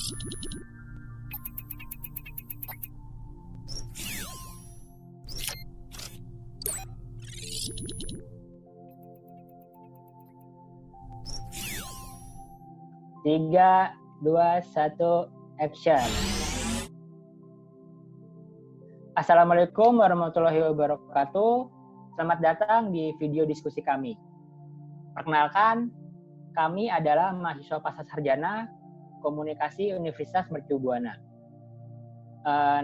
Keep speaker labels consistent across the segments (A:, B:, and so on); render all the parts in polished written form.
A: Tiga, dua, satu, action. Assalamualaikum warahmatullahi wabarakatuh. Selamat datang di video diskusi kami. Perkenalkan, kami adalah mahasiswa Pascasarjana Komunikasi Universitas Mercu Buana.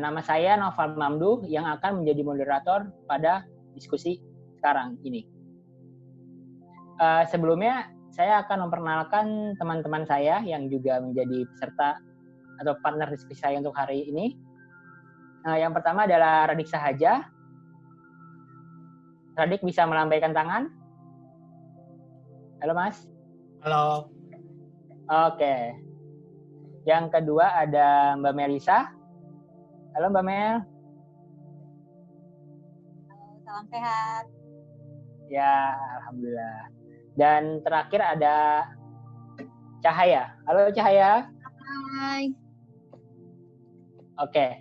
A: Nama saya Noval Mamduh yang akan menjadi moderator pada diskusi sekarang ini. Sebelumnya, saya akan memperkenalkan teman-teman saya yang juga menjadi peserta atau partner diskusi saya untuk hari ini. Yang pertama adalah Radik Sahaja. Radik bisa melambaikan tangan? Halo Mas.
B: Halo.
A: Oke. Yang kedua ada Mbak Melisa. Halo Mbak Mel.
C: Halo, salam sehat.
A: Ya, alhamdulillah. Dan terakhir ada Cahaya. Halo Cahaya.
C: Hai.
A: Oke.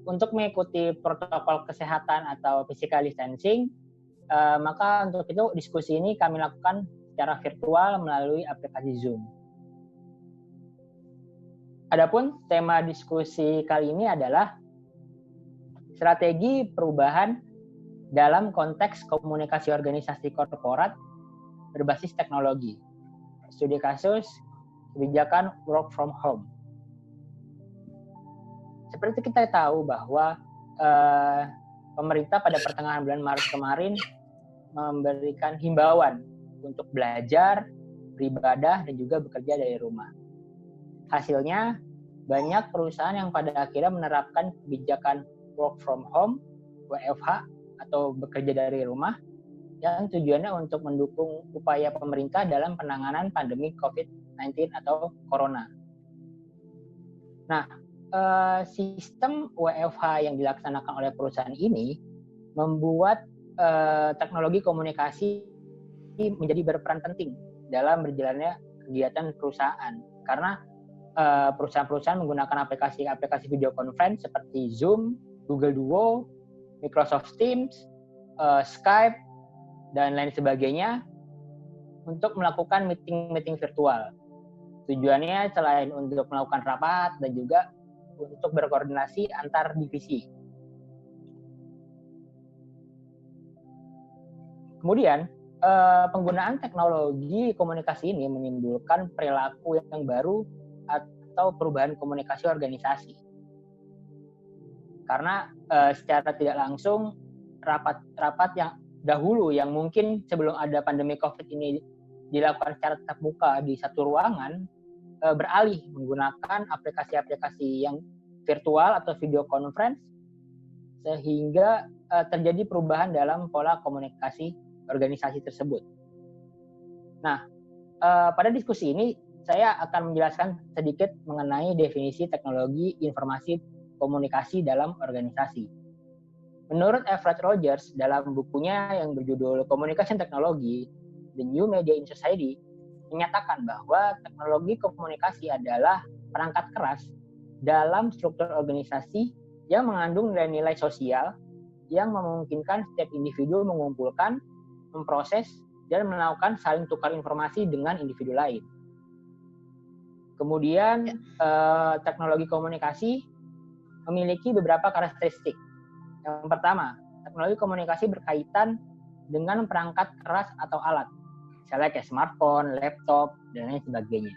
A: Untuk mengikuti protokol kesehatan atau physical distancing, maka untuk itu diskusi ini kami lakukan secara virtual melalui aplikasi Zoom. Adapun tema diskusi kali ini adalah strategi perubahan dalam konteks komunikasi organisasi korporat berbasis teknologi. Studi kasus kebijakan work from home. Seperti kita tahu bahwa pemerintah pada pertengahan bulan Maret kemarin memberikan himbauan untuk belajar, beribadah, dan juga bekerja dari rumah. Hasilnya, banyak perusahaan yang pada akhirnya menerapkan kebijakan work from home, WFH, atau bekerja dari rumah, yang tujuannya untuk mendukung upaya pemerintah dalam penanganan pandemi COVID-19 atau Corona. Nah, sistem WFH yang dilaksanakan oleh perusahaan ini membuat teknologi komunikasi menjadi berperan penting dalam berjalannya kegiatan perusahaan. Karena perusahaan-perusahaan menggunakan aplikasi video conference seperti Zoom, Google Duo, Microsoft Teams, Skype, dan lain sebagainya untuk melakukan meeting virtual. Tujuannya selain untuk melakukan rapat dan juga untuk berkoordinasi antar divisi. Kemudian, penggunaan teknologi komunikasi ini menimbulkan perilaku yang baru atau perubahan komunikasi organisasi. Karena secara tidak langsung rapat yang dahulu yang mungkin sebelum ada pandemi COVID ini dilakukan secara tatap muka di satu ruangan, beralih menggunakan aplikasi-aplikasi yang virtual atau video conference, sehingga terjadi perubahan dalam pola komunikasi organisasi tersebut. Nah, pada diskusi ini saya akan menjelaskan sedikit mengenai definisi teknologi informasi komunikasi dalam organisasi. Menurut Everett Rogers dalam bukunya yang berjudul Communication Technology, The New Media in Society, menyatakan bahwa teknologi komunikasi adalah perangkat keras dalam struktur organisasi yang mengandung nilai-nilai sosial yang memungkinkan setiap individu mengumpulkan, memproses, dan melakukan saling tukar informasi dengan individu lain. Kemudian, teknologi komunikasi memiliki beberapa karakteristik. Yang pertama, teknologi komunikasi berkaitan dengan perangkat keras atau alat, misalnya kayak smartphone, laptop, dan lain sebagainya.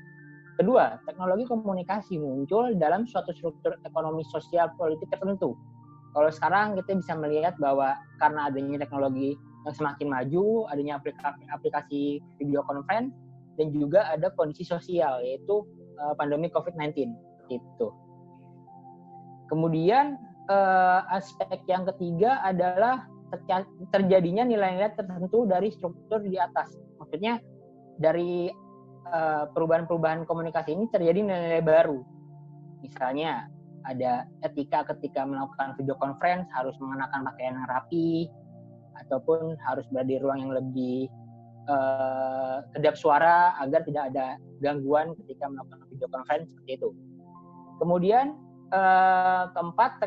A: Kedua, teknologi komunikasi muncul dalam suatu struktur ekonomi sosial politik tertentu. Kalau sekarang kita bisa melihat bahwa karena adanya teknologi yang semakin maju, adanya aplikasi video conference, dan juga ada kondisi sosial, yaitu pandemi COVID-19. Itu. Kemudian, aspek yang ketiga adalah terjadinya nilai-nilai tertentu dari struktur di atas. Maksudnya dari perubahan-perubahan komunikasi ini terjadi nilai-nilai baru. Misalnya ada etika ketika melakukan video conference, harus mengenakan pakaian yang rapi, ataupun harus berada di ruang yang lebih kedap suara agar tidak ada gangguan ketika melakukan video video conference seperti itu. Kemudian keempat,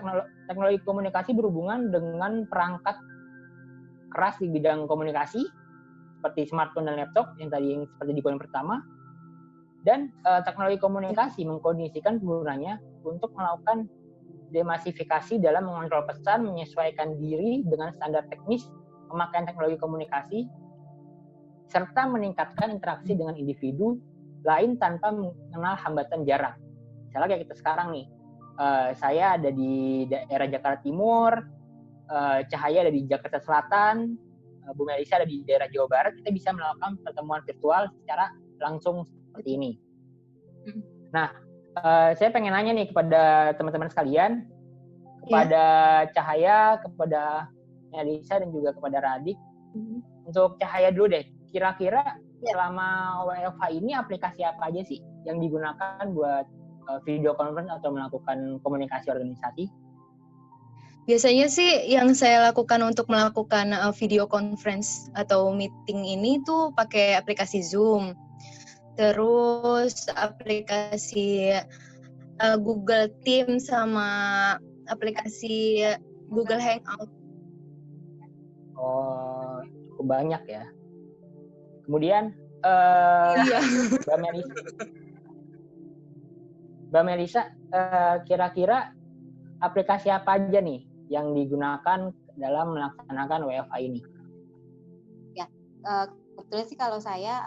A: teknologi komunikasi berhubungan dengan perangkat keras di bidang komunikasi seperti smartphone dan laptop yang seperti di poin pertama. Dan teknologi komunikasi mengkondisikan penggunanya untuk melakukan demasifikasi dalam mengontrol pesan, menyesuaikan diri dengan standar teknis pemakaian teknologi komunikasi, serta meningkatkan interaksi dengan individu lain tanpa mengenal hambatan jarak. Misalnya kayak kita sekarang nih, saya ada di daerah Jakarta Timur, Cahaya ada di Jakarta Selatan, Bu Melisa ada di daerah Jawa Barat, kita bisa melakukan pertemuan virtual secara langsung seperti ini. Nah, saya pengen nanya nih kepada teman-teman sekalian, kepada Cahaya, kepada Melisa, dan juga kepada Radik. Untuk Cahaya dulu deh, kira-kira selama WFH ini aplikasi apa aja sih yang digunakan buat video conference atau melakukan komunikasi organisasi?
B: Biasanya sih yang saya lakukan untuk melakukan video conference atau meeting ini tuh pakai aplikasi Zoom. Terus aplikasi Google Teams sama aplikasi Google Hangout.
A: Oh, cukup banyak ya. Kemudian Mbak Melisa, kira-kira aplikasi apa aja nih yang digunakan dalam melaksanakan WFH ini?
C: Ya, kebetulan sih kalau saya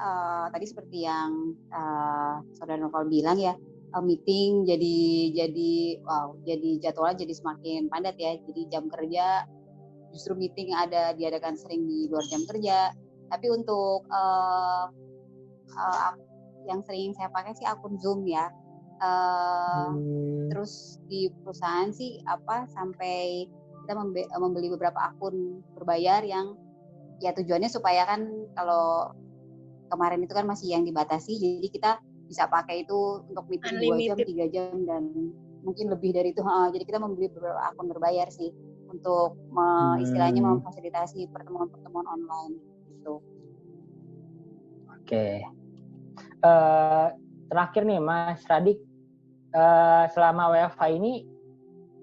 C: tadi seperti yang Saudara Novel bilang ya, meeting jadi jadwalnya jadi semakin padat ya. Jadi jam kerja justru meeting diadakan sering di luar jam kerja. Tapi untuk yang sering saya pakai sih akun Zoom ya. Terus di perusahaan sih sampai kita membeli beberapa akun berbayar yang ya tujuannya supaya kan kalau kemarin itu kan masih yang dibatasi, jadi kita bisa pakai itu untuk meeting 2 jam, 3 jam, dan mungkin lebih dari itu. Jadi kita membeli beberapa akun berbayar sih untuk istilahnya memfasilitasi pertemuan-pertemuan online gitu.
A: Oke. Terakhir nih Mas Radik, selama WFH ini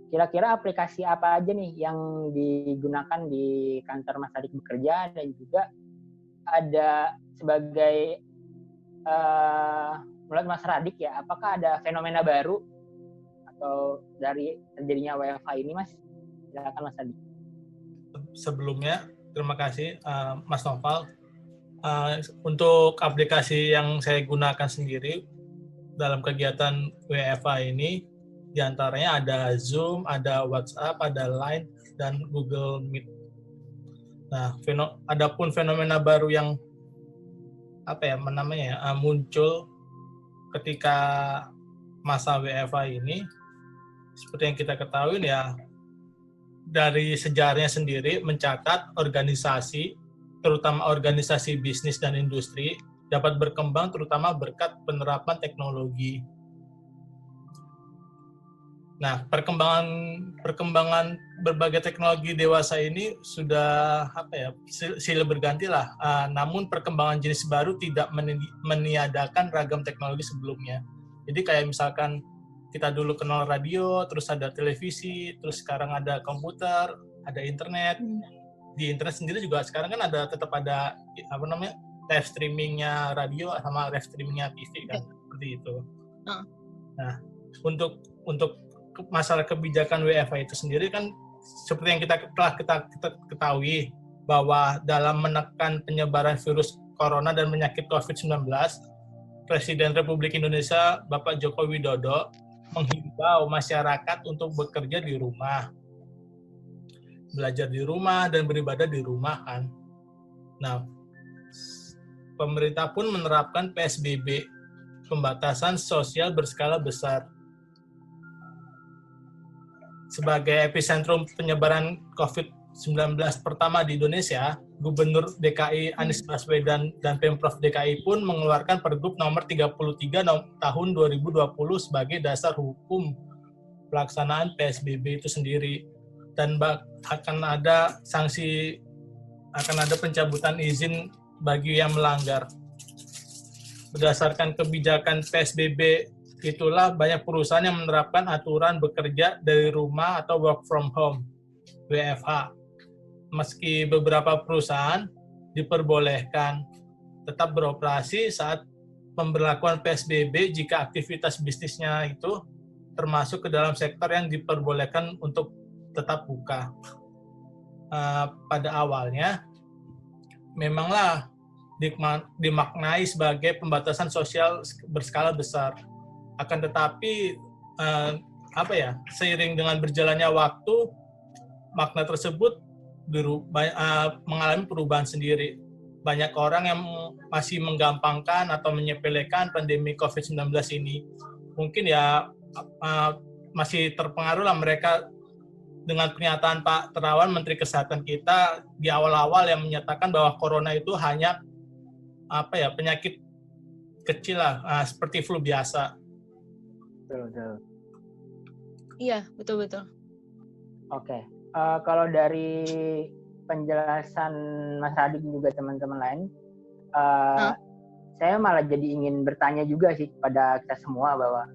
A: kira-kira aplikasi apa aja nih yang digunakan di kantor Mas Radik bekerja, dan juga ada sebagai menurut Mas Radik ya, apakah ada fenomena baru atau dari terjadinya WFH ini, Mas? Silakan Mas Radik.
D: Sebelumnya terima kasih Mas Noval. Untuk aplikasi yang saya gunakan sendiri dalam kegiatan WFH ini, diantaranya ada Zoom, ada WhatsApp, ada Line, dan Google Meet. Nah, adapun fenomena baru yang muncul ketika masa WFH ini, seperti yang kita ketahui ya, dari sejarahnya sendiri mencatat organisasi, terutama organisasi bisnis dan industri, dapat berkembang terutama berkat penerapan teknologi. Nah, perkembangan berbagai teknologi dewasa ini sudah silih berganti lah. Namun perkembangan jenis baru tidak meniadakan ragam teknologi sebelumnya. Jadi kayak misalkan kita dulu kenal radio, terus ada televisi, terus sekarang ada komputer, ada internet. Di internet sendiri juga sekarang kan tetap ada live streamingnya radio sama live streamingnya TV kan, seperti itu. Nah, untuk masalah kebijakan WFH itu sendiri kan seperti yang kita ketahui bahwa dalam menekan penyebaran virus corona dan penyakit COVID-19, Presiden Republik Indonesia Bapak Joko Widodo menghimbau masyarakat untuk bekerja di rumah, belajar di rumah, dan beribadah di rumah kan. Nah, pemerintah pun menerapkan PSBB, pembatasan sosial berskala besar. Sebagai epicentrum penyebaran COVID-19 pertama di Indonesia, Gubernur DKI Anies Baswedan dan Pemprov DKI pun mengeluarkan Pergub nomor 33 tahun 2020 sebagai dasar hukum pelaksanaan PSBB itu sendiri. Dan akan ada sanksi, akan ada pencabutan izin bagi yang melanggar. Berdasarkan kebijakan PSBB itulah banyak perusahaan yang menerapkan aturan bekerja dari rumah atau work from home, WFH. Meski beberapa perusahaan diperbolehkan tetap beroperasi saat pemberlakuan PSBB jika aktivitas bisnisnya itu termasuk ke dalam sektor yang diperbolehkan untuk tetap buka. Pada awalnya, memanglah dimaknai sebagai pembatasan sosial berskala besar. Akan tetapi, seiring dengan berjalannya waktu, makna tersebut mengalami perubahan sendiri. Banyak orang yang masih menggampangkan atau menyepelekan pandemi COVID-19 ini. Mungkin masih terpengaruh lah mereka dengan pernyataan Pak Terawan, Menteri Kesehatan kita di awal-awal yang menyatakan bahwa corona itu hanya penyakit kecil lah, seperti flu biasa.
A: Betul.
B: Iya, betul.
A: Oke. Kalau dari penjelasan Mas Radik juga teman-teman lain, saya malah jadi ingin bertanya juga sih kepada kita semua bahwa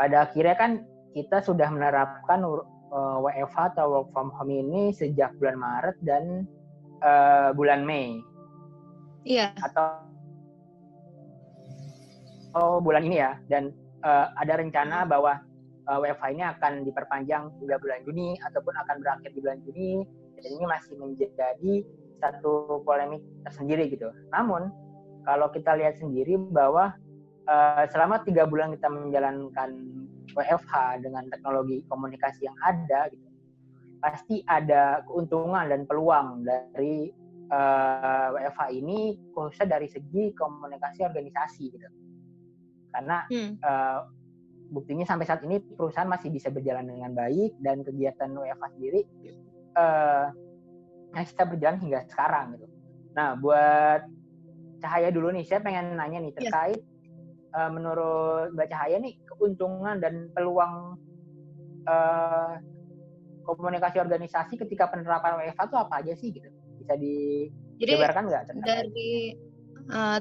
A: pada akhirnya kan kita sudah menerapkan WFH atau work from home ini sejak bulan Maret dan bulan Mei.
B: Iya.
A: Atau bulan ini ya, dan ada rencana bahwa WFH ini akan diperpanjang hingga bulan Juni ataupun akan berakhir di bulan Juni, dan ini masih menjadi satu polemik tersendiri gitu. Namun kalau kita lihat sendiri bahwa selama 3 bulan kita menjalankan WFH dengan teknologi komunikasi yang ada gitu, pasti ada keuntungan dan peluang dari WFH ini, khususnya dari segi komunikasi organisasi gitu. Karena buktinya sampai saat ini perusahaan masih bisa berjalan dengan baik dan kegiatan WFH sendiri bisa berjalan hingga sekarang gitu. Nah, buat Cahaya dulu nih, saya pengen nanya nih terkait menurut Mbak Cahaya nih keuntungan dan peluang komunikasi organisasi ketika penerapan WFH itu apa aja sih gitu? Bisa dijabarkan nggak?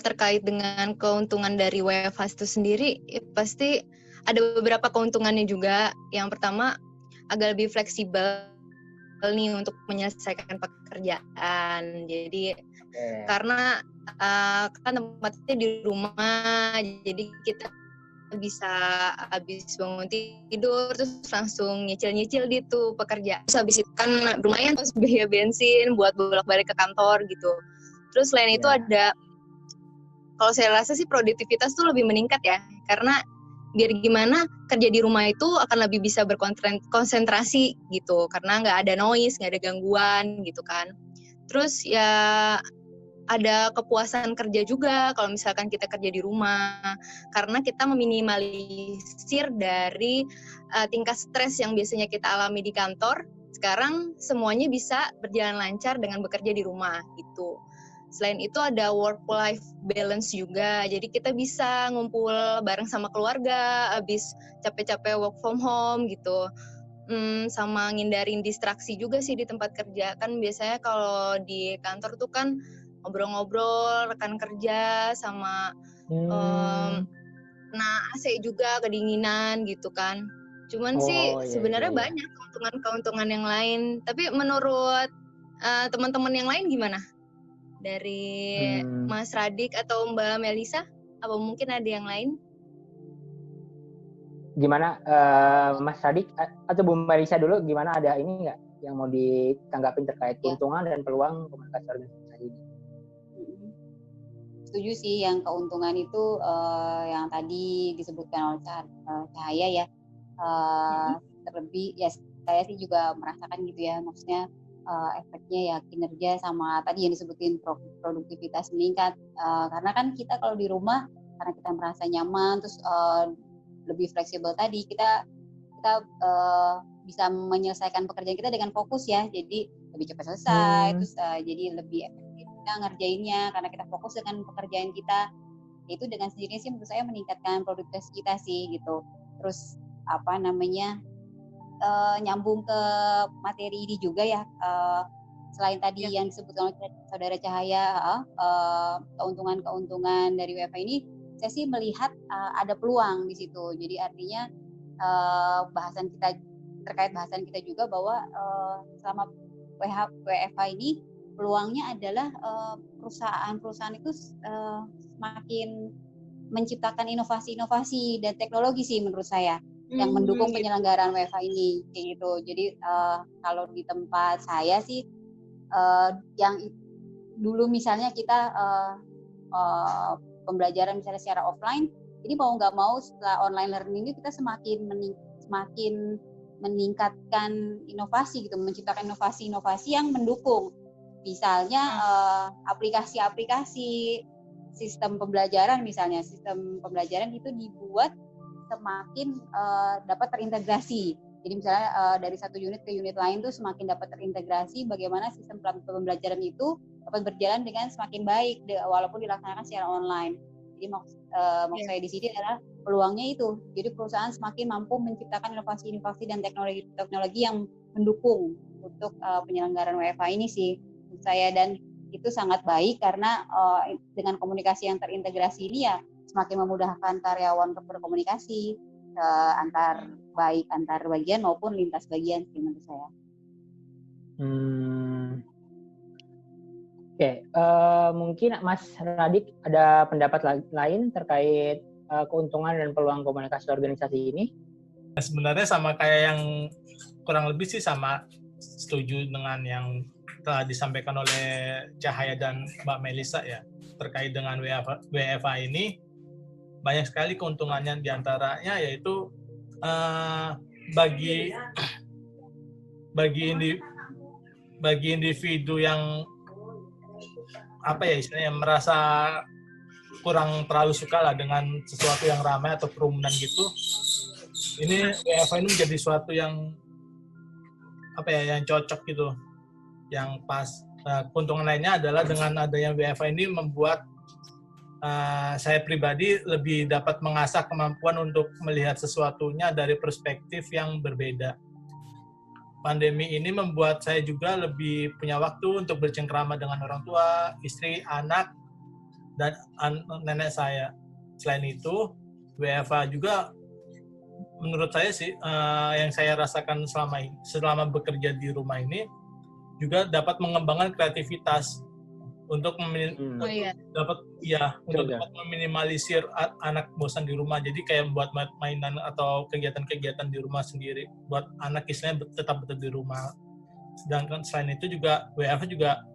B: Terkait dengan keuntungan dari WFH itu sendiri, pasti ada beberapa keuntungannya juga. Yang pertama, agak lebih fleksibel nih untuk menyelesaikan pekerjaan. Jadi karena kan tempatnya di rumah, jadi kita bisa habis bangun tidur terus langsung nyicil gitu pekerjaan. Terus habis itu kan lumayan terus biaya bensin buat bolak-balik ke kantor gitu. Terus selain itu ada, kalau saya rasa sih produktivitas tuh lebih meningkat ya, karena biar gimana kerja di rumah itu akan lebih bisa berkonsentrasi gitu, karena nggak ada noise, nggak ada gangguan gitu kan. Terus ya ada kepuasan kerja juga kalau misalkan kita kerja di rumah, karena kita meminimalisir dari tingkat stres yang biasanya kita alami di kantor. Sekarang semuanya bisa berjalan lancar dengan bekerja di rumah gitu. Selain itu ada work-life balance juga, jadi kita bisa ngumpul bareng sama keluarga, abis capek-capek work from home gitu. Sama ngindarin distraksi juga sih di tempat kerja. Kan biasanya kalau di kantor tuh kan ngobrol-ngobrol, rekan kerja, sama kena AC juga, kedinginan gitu kan. Cuman sebenarnya banyak keuntungan-keuntungan yang lain. Tapi menurut teman-teman yang lain gimana? Dari Mas Radik atau Mbak Melisa, apa mungkin ada yang lain?
A: Gimana Mas Radik atau Bu Melisa dulu, gimana, ada ini nggak yang mau ditanggapin terkait keuntungan dan peluang komunikasi organisasi ini?
C: Setuju sih, yang keuntungan itu yang tadi disebutkan oleh Cahaya ya, terlebih ya saya sih juga merasakan gitu ya, maksudnya efeknya ya kinerja sama tadi yang disebutin produktivitas meningkat, karena kan kita kalau di rumah karena kita merasa nyaman, terus lebih fleksibel tadi, kita bisa menyelesaikan pekerjaan kita dengan fokus ya, jadi lebih cepat selesai, terus jadi lebih efektif kita ngerjainnya karena kita fokus dengan pekerjaan kita. Itu dengan sendirinya sih menurut saya meningkatkan produktivitas kita sih gitu. Terus nyambung ke materi ini juga ya, selain tadi yang disebutkan oleh Saudara Cahaya, keuntungan-keuntungan dari WFH ini saya sih melihat ada peluang di situ. Jadi artinya bahasan kita terkait bahasan kita juga bahwa selama WFH ini peluangnya adalah perusahaan-perusahaan itu semakin menciptakan inovasi-inovasi dan teknologi sih menurut saya yang mendukung penyelenggaraan WFH ini kayak gitu. Jadi kalau di tempat saya sih yang dulu misalnya kita pembelajaran misalnya secara offline, ini mau nggak mau setelah online learning ini kita semakin meningkatkan inovasi gitu, menciptakan inovasi-inovasi yang mendukung. Misalnya aplikasi-aplikasi sistem pembelajaran misalnya, sistem pembelajaran itu dibuat semakin dapat terintegrasi. Jadi misalnya dari satu unit ke unit lain tuh semakin dapat terintegrasi bagaimana sistem pembelajaran itu dapat berjalan dengan semakin baik walaupun dilaksanakan secara online. Jadi maksud saya di sini adalah peluangnya itu. Jadi perusahaan semakin mampu menciptakan inovasi-inovasi dan teknologi yang mendukung untuk penyelenggaraan WFH ini sih menurut saya, dan itu sangat baik karena dengan komunikasi yang terintegrasi ini ya semakin memudahkan karyawan untuk berkomunikasi antar bagian maupun lintas bagian sih menurut saya.
A: Oke, mungkin Mas Radik ada pendapat lain terkait keuntungan dan peluang komunikasi organisasi ini?
D: Sebenarnya sama kayak yang kurang lebih sih sama, setuju dengan yang telah disampaikan oleh Cahaya dan Mbak Melisa ya, terkait dengan WFH ini. Banyak sekali keuntungannya, diantaranya yaitu bagi individu yang istilahnya merasa kurang terlalu suka lah dengan sesuatu yang ramai atau kerumunan gitu. Ini WFH ini menjadi sesuatu yang yang cocok gitu, yang pas. Keuntungan lainnya adalah dengan adanya WFH ini membuat saya pribadi lebih dapat mengasah kemampuan untuk melihat sesuatunya dari perspektif yang berbeda. Pandemi ini membuat saya juga lebih punya waktu untuk bercengkrama dengan orang tua, istri, anak, dan nenek saya. Selain itu, WFH juga menurut saya sih yang saya rasakan selama bekerja di rumah ini juga dapat mengembangkan kreativitas untuk dapat meminimalisir anak bosan di rumah. Jadi kayak buat mainan atau kegiatan-kegiatan di rumah sendiri buat anak, istilahnya tetap betah di rumah. Sedangkan selain itu juga WFH juga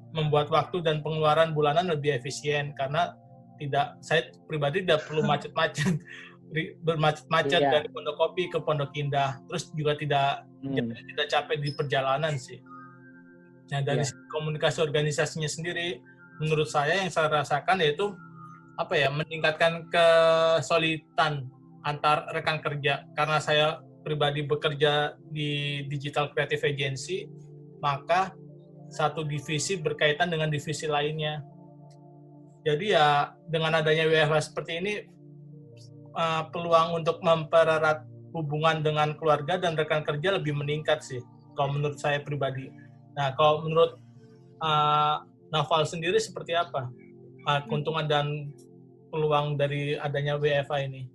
D: membuat waktu dan pengeluaran bulanan lebih efisien karena saya pribadi tidak perlu bermacet dari Pondok Kopi ke Pondok Indah. Terus juga tidak capek di perjalanan sih. Nah, dari komunikasi organisasinya sendiri, menurut saya yang saya rasakan yaitu meningkatkan kesolidan antar rekan kerja. Karena saya pribadi bekerja di Digital Creative Agency, maka satu divisi berkaitan dengan divisi lainnya. Jadi ya dengan adanya WFH seperti ini, peluang untuk mempererat hubungan dengan keluarga dan rekan kerja lebih meningkat sih, kalau menurut saya pribadi. Nah, kalau menurut Naval sendiri seperti apa keuntungan dan peluang dari adanya WFH ini?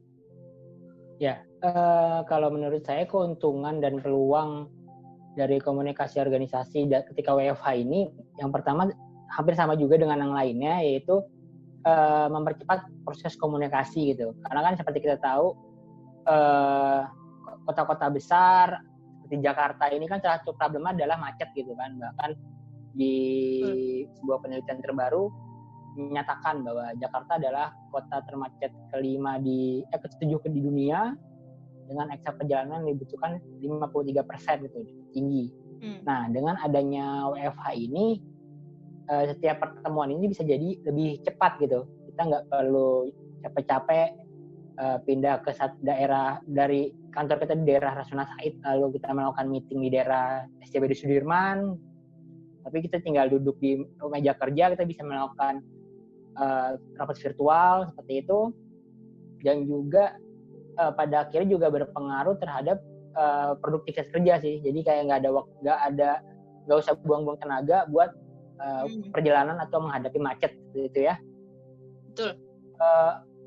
A: Ya, kalau menurut saya keuntungan dan peluang dari komunikasi organisasi ketika WFH ini, yang pertama hampir sama juga dengan yang lainnya, yaitu mempercepat proses komunikasi gitu. Karena kan seperti kita tahu, kota-kota besar seperti Jakarta ini kan salah satu problemnya adalah macet gitu kan. Bahkan di sebuah penelitian terbaru menyatakan bahwa Jakarta adalah kota termacet ke-7 di dunia dengan eksak perjalanan yang dibutuhkan 53% gitu, tinggi. Nah, dengan adanya WFH ini, setiap pertemuan ini bisa jadi lebih cepat gitu. Kita nggak perlu capek-capek pindah ke satu daerah, dari kantor kita di daerah Rasuna Said, lalu kita melakukan meeting di daerah SCBD Sudirman, tapi kita tinggal duduk di meja kerja, kita bisa melakukan rapat virtual seperti itu, dan juga pada akhirnya juga berpengaruh terhadap produktivitas kerja sih. Jadi kayak nggak usah buang-buang tenaga buat perjalanan atau menghadapi macet gitu ya.
B: Betul.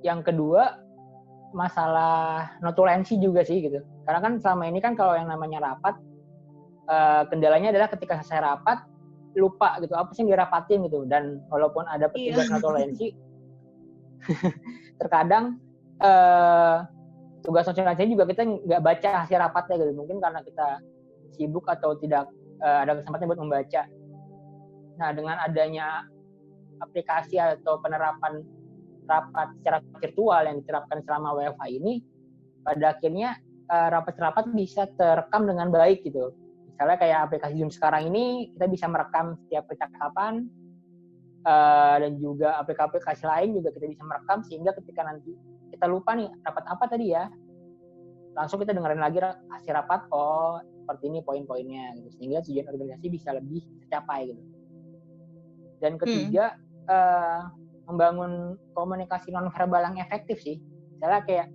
A: Yang kedua, masalah notulensi juga sih gitu. Karena kan selama ini kan kalau yang namanya rapat, kendalanya adalah ketika selesai rapat lupa gitu apa sih yang dirapatin gitu. Dan walaupun ada petugas notulensi, terkadang tugas notulensi juga kita nggak baca hasil rapatnya gitu. Mungkin karena kita sibuk atau tidak ada kesempatan buat membaca. Nah, dengan adanya aplikasi atau penerapan rapat secara virtual yang diterapkan selama WFH ini, pada akhirnya rapat-rapat bisa terekam dengan baik gitu. Misalnya kayak aplikasi Zoom sekarang ini, kita bisa merekam setiap percakapan, dan juga aplikasi lain juga kita bisa merekam, sehingga ketika nanti kita lupa nih, rapat apa tadi ya, langsung kita dengerin lagi hasil rapat, oh seperti ini poin-poinnya, gitu. Sehingga tujuan organisasi bisa lebih tercapai gitu. Dan ketiga, membangun komunikasi nonverbal yang efektif sih. Misalnya kayak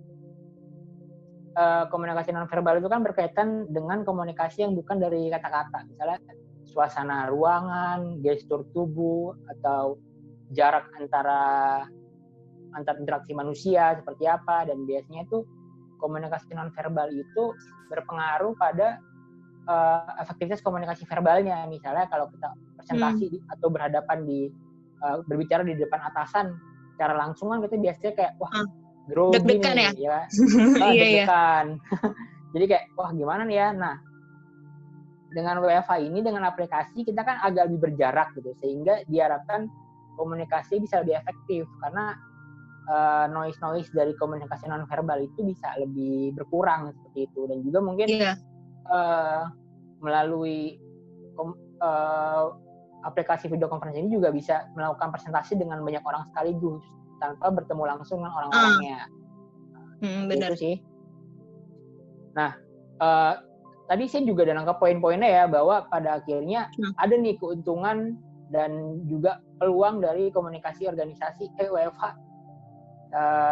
A: komunikasi nonverbal itu kan berkaitan dengan komunikasi yang bukan dari kata-kata. Misalnya suasana ruangan, gestur tubuh, atau jarak antar interaksi manusia seperti apa. Dan biasanya itu komunikasi nonverbal itu berpengaruh pada efektivitas komunikasi verbalnya. Misalnya kalau kita presentasi atau berbicara di depan atasan secara langsung kan kita biasanya kayak wah grogi
B: deg-degan
A: nih, ya. Deg-degan. Jadi kayak wah gimana nih ya. Nah, dengan WFH ini, dengan aplikasi kita kan agak lebih berjarak gitu, sehingga diharapkan komunikasi bisa lebih efektif karena noise dari komunikasi nonverbal itu bisa lebih berkurang seperti itu. Dan juga mungkin melalui aplikasi video conference ini juga bisa melakukan presentasi dengan banyak orang sekaligus tanpa bertemu langsung dengan orang-orangnya.
B: Benar.
A: Itu sih. Nah, tadi saya juga udah nangkap poin-poinnya ya, bahwa pada akhirnya ada nih keuntungan dan juga peluang dari komunikasi organisasi WFH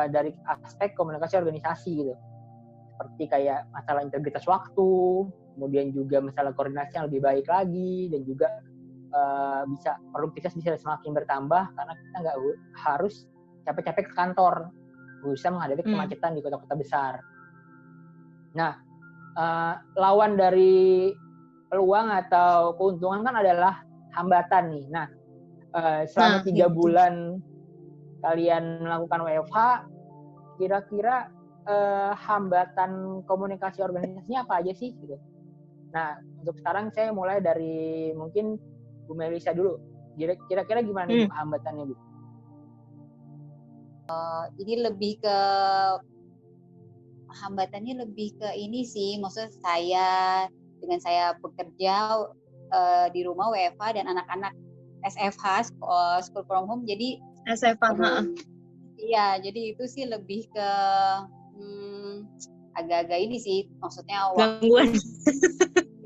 A: dari aspek komunikasi organisasi gitu. Seperti kayak masalah integritas waktu, kemudian juga masalah koordinasi yang lebih baik lagi, dan juga bisa produktivitas bisa semakin bertambah karena kita nggak harus capek-capek ke kantor, bisa menghadapi kemacetan di kota-kota besar. Nah, lawan dari peluang atau keuntungan kan adalah hambatan nih. Nah, selama 3 bulan kalian melakukan WFH, kira-kira hambatan komunikasi organisasinya apa aja sih? Gitu. Nah, untuk sekarang saya mulai dari mungkin Bu Melisa dulu. Kira-kira gimana nih Bu, hambatannya Bu?
C: Ini lebih ke hambatannya lebih ke ini sih, maksudnya dengan saya bekerja di rumah WFH dan anak-anak SFH, school from home, jadi
B: SFH.
C: Iya, jadi itu sih lebih ke agak-agak ini sih, maksudnya
B: gangguan.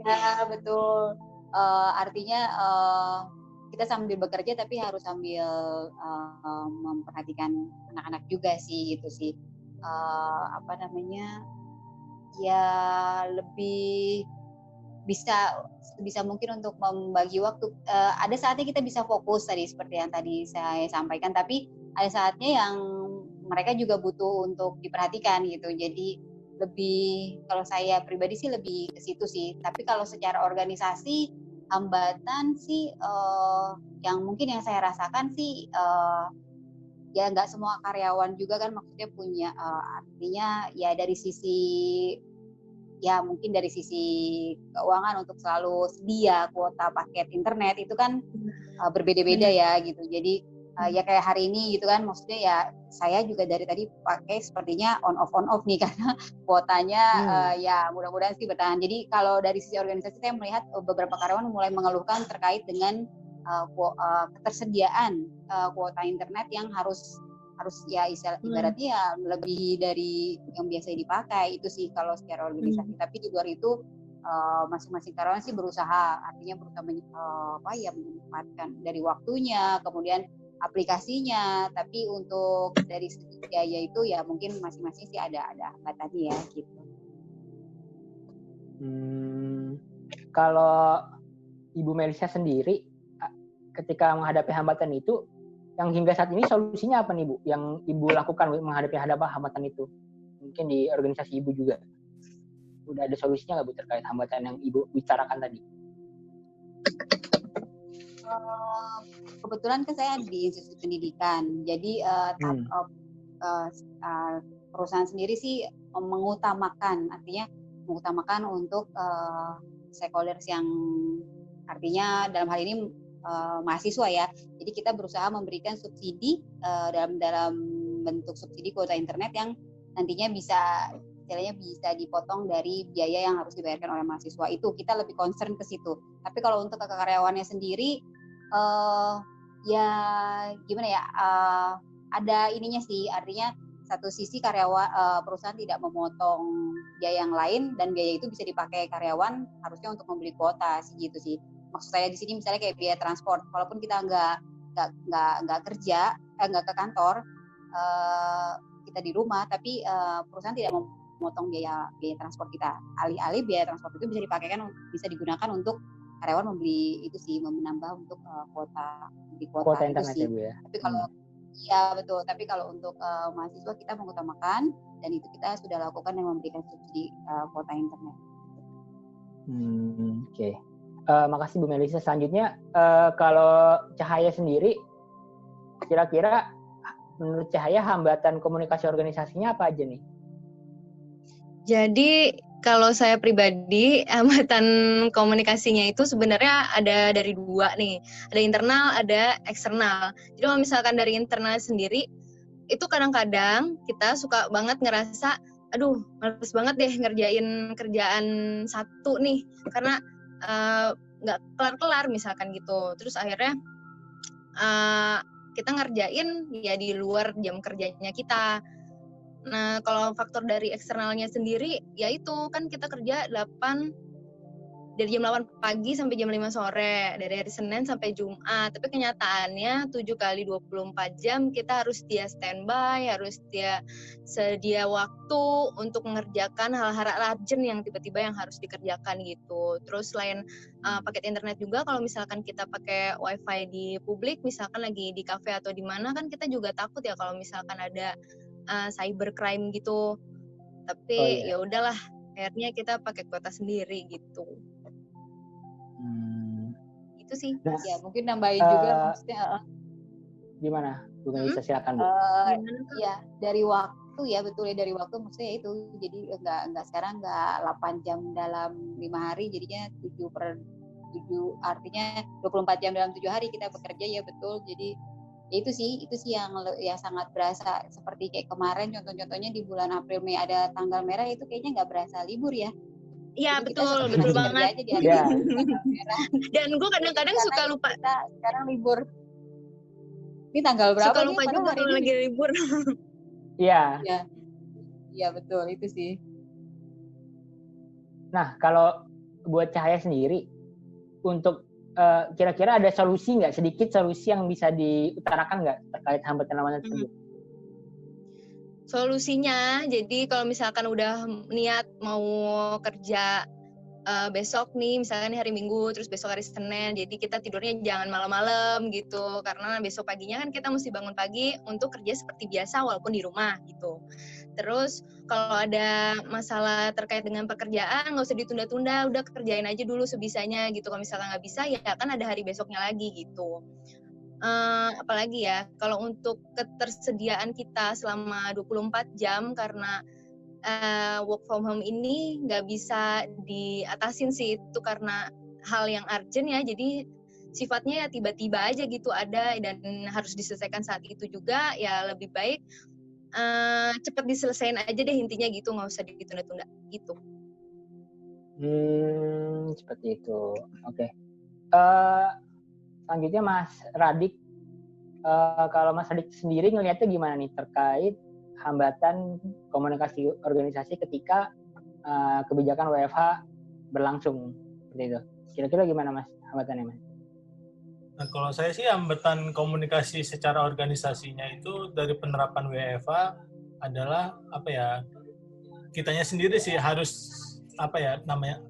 C: Ya betul. Artinya kita sambil bekerja tapi harus sambil memperhatikan anak-anak juga sih, gitu sih. Ya lebih bisa mungkin untuk membagi waktu. Ada saatnya kita bisa fokus tadi seperti yang tadi saya sampaikan, tapi ada saatnya yang mereka juga butuh untuk diperhatikan gitu. Jadi lebih, kalau saya pribadi sih lebih ke situ sih. Tapi kalau secara organisasi, hambatan sih yang mungkin yang saya rasakan sih ya nggak semua karyawan juga kan maksudnya punya artinya ya dari sisi ya mungkin dari sisi keuangan untuk selalu sedia kuota paket internet itu kan berbeda-beda ya gitu. Jadi ya kayak hari ini gitu kan, maksudnya ya saya juga dari tadi pakai sepertinya on off nih karena kuotanya ya mudah-mudahan sih bertahan. Jadi kalau dari sisi organisasi saya melihat beberapa karyawan mulai mengeluhkan terkait dengan ketersediaan kuota internet yang harus ya ibaratnya ya lebih dari yang biasa dipakai. Itu sih kalau secara organisasi. Tapi di luar itu masing-masing karyawan sih berusaha menyempatkan dari waktunya, kemudian aplikasinya. Tapi untuk dari segi biaya itu ya mungkin masing-masing sih ada hambatannya ya gitu.
A: Kalau Ibu Melisa sendiri ketika menghadapi hambatan itu yang hingga saat ini solusinya apa nih Bu? Yang Ibu lakukan menghadapi hambatan itu? Mungkin di organisasi Ibu juga. Udah ada solusinya nggak Bu terkait hambatan yang Ibu bicarakan tadi?
C: Kebetulan kan saya di institusi pendidikan, jadi perusahaan sendiri sih mengutamakan, artinya mengutamakan untuk stakeholders yang artinya dalam hal ini mahasiswa ya. Jadi kita berusaha memberikan subsidi dalam bentuk subsidi kuota internet yang nantinya istilahnya bisa dipotong dari biaya yang harus dibayarkan oleh mahasiswa. Itu kita lebih concern ke situ. Tapi kalau untuk karyawannya sendiri ya gimana ya, ada ininya sih, artinya satu sisi perusahaan tidak memotong biaya yang lain dan biaya itu bisa dipakai karyawan harusnya untuk membeli kuota gitu sih. Maksud saya di sini misalnya kayak biaya transport, walaupun kita nggak kerja, nggak ke kantor, kita di rumah, tapi perusahaan tidak memotong biaya transport kita. Alih-alih biaya transport itu bisa digunakan untuk karyawan membeli itu sih, menambah untuk kuota
A: internet
C: itu sih.
A: Ya, Bu, ya?
C: Tapi kalau iya betul, tapi kalau untuk mahasiswa kita mengutamakan, dan itu kita sudah lakukan yang memberikan subsidi kuota internet.
A: Oke. Makasih Bu Melisa. Selanjutnya kalau Cahaya sendiri, kira-kira menurut Cahaya hambatan komunikasi organisasinya apa aja nih?
B: Jadi kalau saya pribadi, hambatan komunikasinya itu sebenarnya ada dari dua nih. Ada internal, ada eksternal. Jadi kalau misalkan dari internal sendiri, itu kadang-kadang kita suka banget ngerasa, aduh males banget deh ngerjain kerjaan satu nih. Karena nggak kelar-kelar misalkan gitu. Terus akhirnya kita ngerjain ya di luar jam kerjanya kita. Nah, kalau faktor dari eksternalnya sendiri, ya itu kan kita kerja dari jam 8 pagi sampai jam 5 sore, dari hari Senin sampai Jumat. Tapi kenyataannya 7 kali 24 jam kita harus dia standby, harus dia sedia waktu untuk mengerjakan hal-hal urgent yang tiba-tiba yang harus dikerjakan gitu. Terus selain paket internet juga, kalau misalkan kita pakai wifi di publik, misalkan lagi di kafe atau di mana, kan kita juga takut ya kalau misalkan ada cybercrime gitu. Tapi ya udahlah, akhirnya kita pakai kuota sendiri gitu. Itu sih.
C: Nah, ya mungkin nambahin juga maksudnya
A: gimana? Bu Melisa silakan Bu.
C: Ya dari waktu ya, betul ya, dari waktu maksudnya itu. Jadi enggak sekarang enggak 8 jam dalam 5 hari, jadinya 7/7, artinya 24 jam dalam 7 hari kita bekerja, ya betul. Jadi ya itu sih yang sangat berasa. Seperti kayak kemarin contohnya di bulan April Mei ada tanggal merah, itu kayaknya nggak berasa libur ya.
B: Iya betul banget.
C: Aja di hari merah.
B: Dan gue kadang-kadang suka lupa.
C: Kita sekarang libur. Ini tanggal berapa?
B: Suka lupa juga kalau lagi libur.
A: Iya.
C: Iya betul, itu sih.
A: Nah kalau buat Cahaya sendiri, untuk kira-kira ada solusi nggak, sedikit solusi yang bisa diutarakan nggak terkait hambatan-hambatan tersebut?
B: Solusinya, jadi kalau misalkan udah niat mau kerja besok nih, misalkan hari Minggu, terus besok hari Senin, jadi kita tidurnya jangan malam-malam gitu, karena besok paginya kan kita mesti bangun pagi untuk kerja seperti biasa walaupun di rumah gitu. Terus kalau ada masalah terkait dengan pekerjaan, nggak usah ditunda-tunda, udah kerjain aja dulu sebisanya gitu. Kalau misalkan nggak bisa, ya kan ada hari besoknya lagi gitu. Apalagi ya, kalau untuk ketersediaan kita selama 24 jam, karena work from home ini nggak bisa diatasin sih, itu karena hal yang urgent ya, jadi sifatnya ya tiba-tiba aja gitu ada dan harus diselesaikan saat itu juga, ya lebih baik cepat diselesain aja deh intinya gitu, nggak usah ditunda-tunda gitu.
A: Seperti itu. Oke. Selanjutnya Mas Radik, kalau Mas Radik sendiri ngelihatnya gimana nih terkait hambatan komunikasi organisasi ketika kebijakan WFH berlangsung seperti itu? Kira-kira gimana Mas hambatannya Mas?
D: Nah, kalau saya sih hambatan komunikasi secara organisasinya itu dari penerapan WFH adalah kitanya sendiri sih harus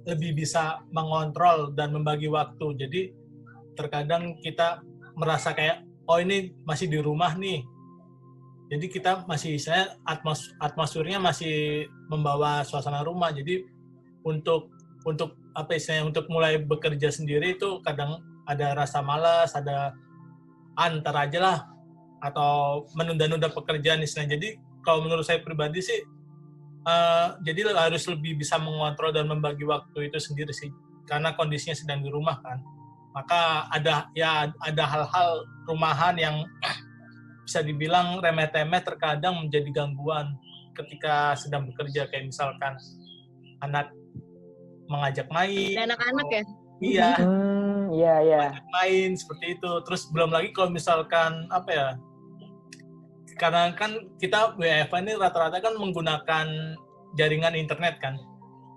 D: lebih bisa mengontrol dan membagi waktu. Jadi terkadang kita merasa kayak oh ini masih di rumah nih. Jadi kita masih, saya atmosfernya masih membawa suasana rumah. Jadi untuk apa istilahnya, untuk mulai bekerja sendiri itu kadang ada rasa malas, ada antar aja lah, atau menunda-nunda pekerjaan istilahnya. Jadi kalau menurut saya pribadi sih, jadi harus lebih bisa mengontrol dan membagi waktu itu sendiri sih, karena kondisinya sedang di rumah kan. Maka ada hal-hal rumahan yang bisa dibilang remeh-temeh terkadang menjadi gangguan ketika sedang bekerja, kayak misalkan anak mengajak main.
B: Ada anak-anak ya?
D: Iya.
A: Iya.
D: Main seperti itu. Terus belum lagi kalau misalkan apa ya? Karena kan kita WFH ini rata-rata kan menggunakan jaringan internet kan.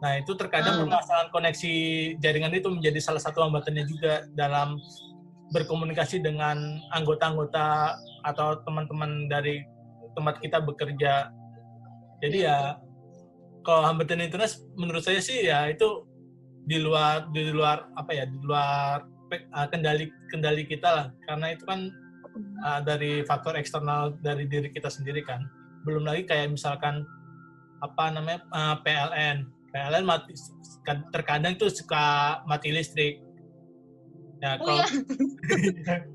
D: Nah, itu terkadang permasalahan koneksi jaringan itu menjadi salah satu hambatannya juga dalam berkomunikasi dengan anggota-anggota atau teman-teman dari tempat kita bekerja. Jadi ya kalau hambatan internet menurut saya sih ya itu di luar kendali kita lah, karena itu kan dari faktor eksternal dari diri kita sendiri kan. Belum lagi kayak misalkan PLN mati, terkadang tuh suka mati listrik. Ya,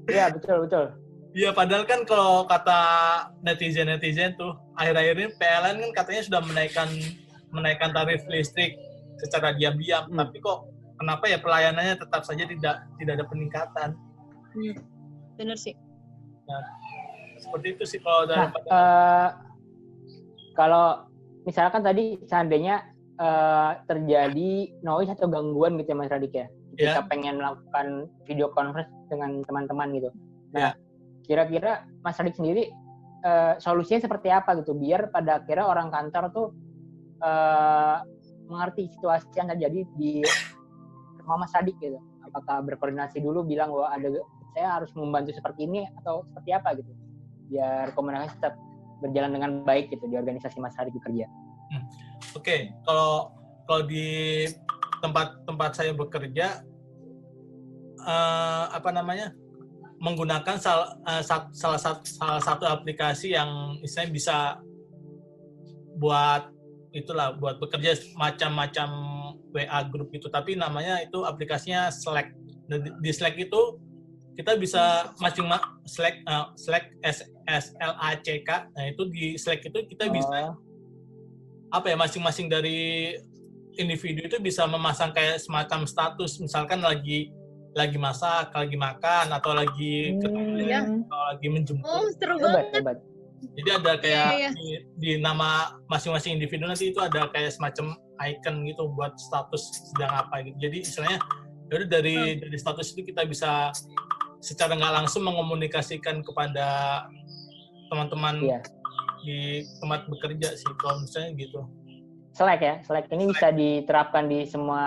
A: Iya, betul.
D: Iya, padahal kan kalau kata netizen tuh, akhir-akhir ini PLN kan katanya sudah menaikkan tarif listrik secara diam-diam, tapi kok kenapa ya pelayanannya tetap saja tidak ada peningkatan?
B: Benar sih.
D: Nah, seperti itu sih kalau dari
A: kalau misalkan tadi seandainya terjadi noise atau gangguan gitu ya Mas Radik ya, ketika pengen melakukan video conference dengan teman-teman gitu. Nah, kira-kira Mas Radik sendiri solusinya seperti apa gitu biar pada akhirnya orang kantor tuh mengerti situasi yang terjadi di rumah Mas Radik gitu. Apakah berkoordinasi dulu bilang bahwa saya harus membantu seperti ini atau seperti apa gitu, biar komunikasi tetap berjalan dengan baik gitu di organisasi Mas Radik bekerja.
D: Oke, kalau di tempat saya bekerja, menggunakan salah satu aplikasi yang istilahnya bisa buat bekerja macam-macam WA group itu, tapi namanya itu aplikasinya Slack. Di Slack itu kita bisa Slack SLACK. Nah, itu di Slack itu kita bisa masing-masing dari individu itu bisa memasang kayak semacam status, misalkan lagi masak, lagi makan, atau lagi atau lagi menjemput.
B: Oh, seru banget.
D: Jadi ada kayak di nama masing-masing individu nanti itu ada kayak semacam icon gitu buat status sedang apa gitu. Jadi istilahnya dari status itu kita bisa secara nggak langsung mengomunikasikan kepada teman-teman di tempat bekerja sih kalau misalnya gitu.
A: Slack ini bisa diterapkan di semua